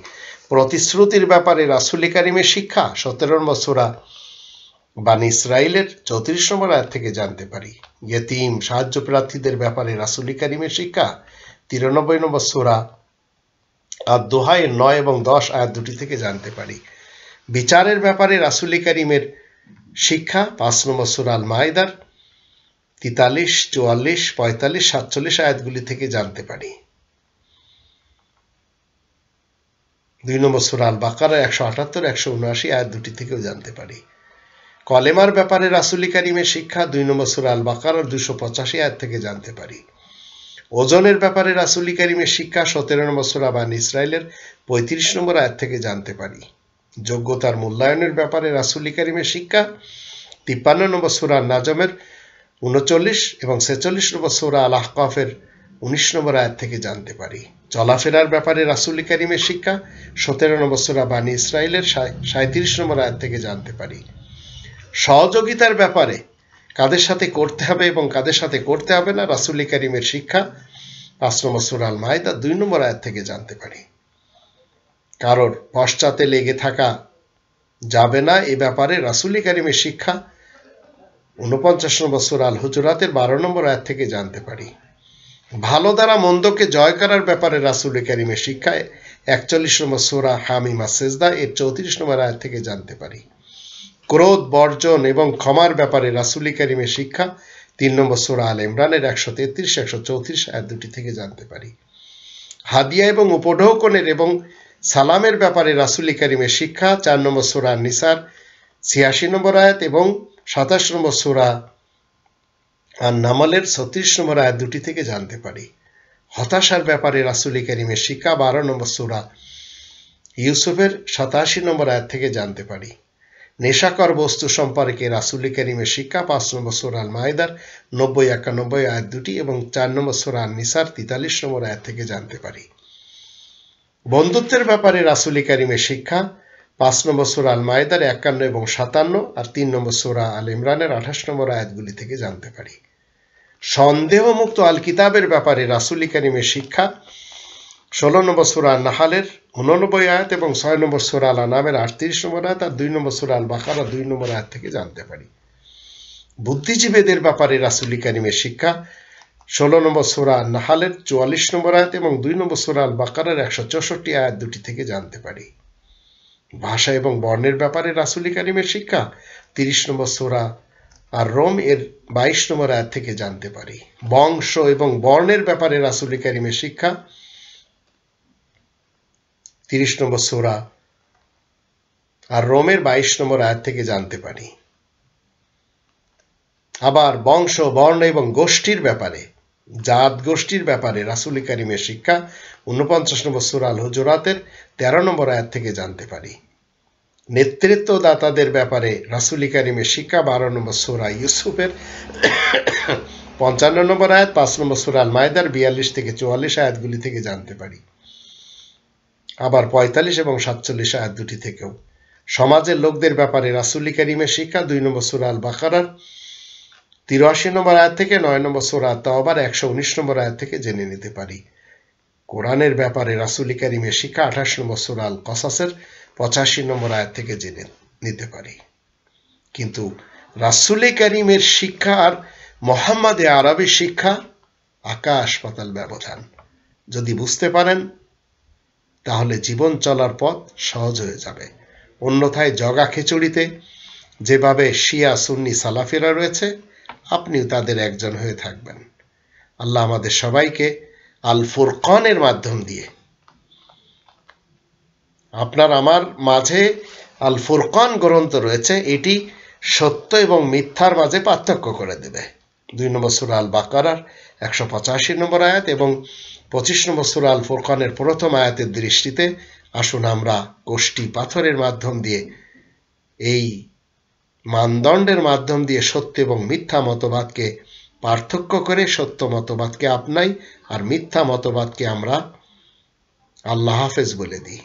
প্রতিশ্রুতির ব্যাপারে রাসূল কারীমের শিক্ষা 17 নম্বর সূরা বানী ইসরাঈলের 34 নম্বর আয়াত থেকে জানতে পারি। ইয়েতিম সাহায্য প্রার্থীদের ব্যাপারে রাসূল কারীমের শিক্ষা 93 নম্বর সূরা আদ-দোহা এর 9 এবং 10 আয়াত দুটি থেকে জানতে পারি। বিচারের ব্যাপারে রাসূল কারীমের শিক্ষা 5 নম্বর সূরা আল মাইদার 43, 44, 45, 47 আয়াতগুলি থেকে জানতে পারি। 2 নম্বর সূরা আল বাকারা 178, 179 আয়াত দুটি থেকেও জানতে পারি। কলেমার ব্যাপারে রাসূল কারীমের শিক্ষা 2 নম্বর সূরা আল বাকারার 285 আয়াত থেকে জানতে পারি। ওজনের ব্যাপারে রাসূল কারীমের শিক্ষা 17 নম্বর সূরা বানী ইসরাঈলের 35 নম্বর আয়াত থেকে জানতে পারি। যোগ্যতার মূল্যায়নের ব্যাপারে রাসূল কারীমের শিক্ষা 53 নম্বর সূরা নাজমের 39 এবং 46 নম্বর সূরা আল আহকাফের 19 নম্বর আয়াত থেকে জানতে পারি। চলাফেরার ব্যাপারে রাসূল কারীমের শিক্ষা 17 নম্বর সূরা বানী ইসরাঈলের 37 নম্বর আয়াত থেকে জানতে পারি। সহযোগিতার ব্যাপারে কাদের সাথে করতে হবে এবং কাদের সাথে করতে হবে না রাসূল কারীমের শিক্ষা 5 নম্বর সূরা আল মাইদা 2 নম্বর আয়াত থেকে জানতে পারি। কারোর পশ্চাতে লেগে থাকা যাবে না এ ব্যাপারে রাসূল কারীমের শিক্ষা 49 নম্বর সূরা আল হুজুরাতের 12 নম্বর আয়াত থেকে জানতে পারি। ভালো দ্বারা মন্দকে জয় করার ব্যাপারে রাসূল কারীমের শিক্ষায় 41 নম্বর সূরা হামিম আস-সিজদা এর 34 নম্বর আয়াত থেকে জানতে পারি। ক্রোধ বর্জন এবং ক্ষমার ব্যাপারে রাসূল কারীমের শিক্ষা 3 নম্বর সূরা আলে ইমরানের 133 134 আয়াত দুটি থেকে জানতে পারি। হাদিয়া এবং উপঢৌকনের এবং সালামের ব্যাপারে রাসূল কারীমের শিক্ষা 4 নম্বর সূরা নিসার 86 নম্বর আয়াত এবং 27 নম্বর সূরা আন-নামলের 36 নম্বর আয়াত দুটি থেকে জানতে পারি। হতাশার ব্যাপারে রাসূল কারীমের শিক্ষা 12 নম্বর সূরা ইউসুফের 87 নম্বর আয়াত থেকে জানতে পারি। নেশাকর বস্তু সম্পর্কে রাসূল কারীমের শিক্ষা 5 নম্বর সূরা আল মাইদার 90-91 আয়াত দুটি এবং 4 নম্বর সূরা আন-নিসার 43 নম্বর আয়াত থেকে জানতে পারি। বন্ধুত্বের ব্যাপারে রাসূল কারীমের শিক্ষা 5 নম্বর সূরা আল মাইদার 51 এবং 57 আর 3 নম্বর সূরা আল ইমরানের 28 নম্বর আয়াতগুলি থেকে জানতে পারি। সন্দেহমুক্ত আল কিতাবের ব্যাপারে রাসূল কারীমের শিক্ষা 16 নম্বর সূরা আন-নাহলের 89 আয়াত এবং 6 নম্বর সূরা আল আনামের 38 নম্বর আয়াত আর 2 নম্বর সূরা আল বাকারা 2 নম্বর আয়াত থেকে জানতে পারি। বুদ্ধিজীবীদের ব্যাপারে রাসূল কারীমের শিক্ষা 16 নম্বর সূরা আন-নাহলের 44 নম্বর আয়াত এবং 2 নম্বর সূরা আল বাকারার 164 আয়াত দুটি থেকে জানতে পারি। ভাষা এবং বর্ণের ব্যাপারে রাসূল কারীমের শিক্ষা 30 নম্বর সূরা আর রোম এর 22 নম্বর আয়াত থেকে জানতে পারি। বংশ এবং বর্ণের ব্যাপারে রাসূল কারীমের শিক্ষা 30 নম্বর সূরা আর রোমের 22 নম্বর আয়াত থেকে জানতে পারি। আবার বংশ বর্ণ এবং গোষ্ঠীর ব্যাপারে জাত গোষ্ঠীর ব্যাপারে রাসূল কারীমের শিক্ষা 49 নম্বর সূরা আল হুজুরাতের 13 নম্বর আয়াত থেকে জানতে পারি। নেতৃত্বদাতাদের ব্যাপারে রাসূল কারীমের শিক্ষা 12 নম্বর সূরা ইউসুফের 55 নম্বর আয়াত 5 নম্বর সূরা আল মাইদার 42 থেকে 44 আয়াতগুলি থেকে জানতে পারি। আবার 45 এবং 47 আয়াত দুটি থেকেও। সমাজের লোকদের ব্যাপারে রাসূল কারীমের শিক্ষা 2 নম্বর সূরা আল বাকারার 83 নম্বর আয়াত থেকে 9 নম্বর সূরা আত-তাওবার 119 নম্বর আয়াত থেকে জেনে নিতে পারি। কোরআনের ব্যাপারে রাসূল কারীমের শিক্ষা 28 নম্বর সূরা আল কসাসের 85 নম্বর আয়াত থেকে জেনে নিতে পারি। কিন্তু রাসূল কারীমের শিক্ষা আর মুহাম্মদে আরবীর শিক্ষা আকাশ পাতাল ব্যবধান। যদি বুঝতে পারেন তাহলে জীবন চলার পথ সহজ হয়ে যাবে। অন্যথায় জগা খিচুড়িতে যেভাবে শিয়া সুন্নি সালাফিরা রয়েছে আপনিও তাদের একজন হয়ে থাকবেন। আল্লাহ আমাদের সবাইকে আল ফুরকানের মাধ্যম দিয়ে আপনার আমার মাঝে আল ফুরকান গ্রন্থ রয়েছে, এটি সত্য এবং মিথ্যার মাঝে পার্থক্য করে দেবে। 2 নম্বর সূরা আল বাকারার 185 নম্বর আয়াত এবং 25 নম্বর সূরা আল ফুরকানের প্রথম আয়াতের দৃষ্টিতে আসুন আমরা কোষ্টি পাথরের মাধ্যম দিয়ে এই মানদণ্ডের মাধ্যম দিয়ে সত্য এবং মিথ্যা মতবাদকে পার্থক্য করে সত্য মতবাদকে আপনাই আর মিথ্যা মতবাদকে আমরা আল্লাহ হাফেজ বলে দিই।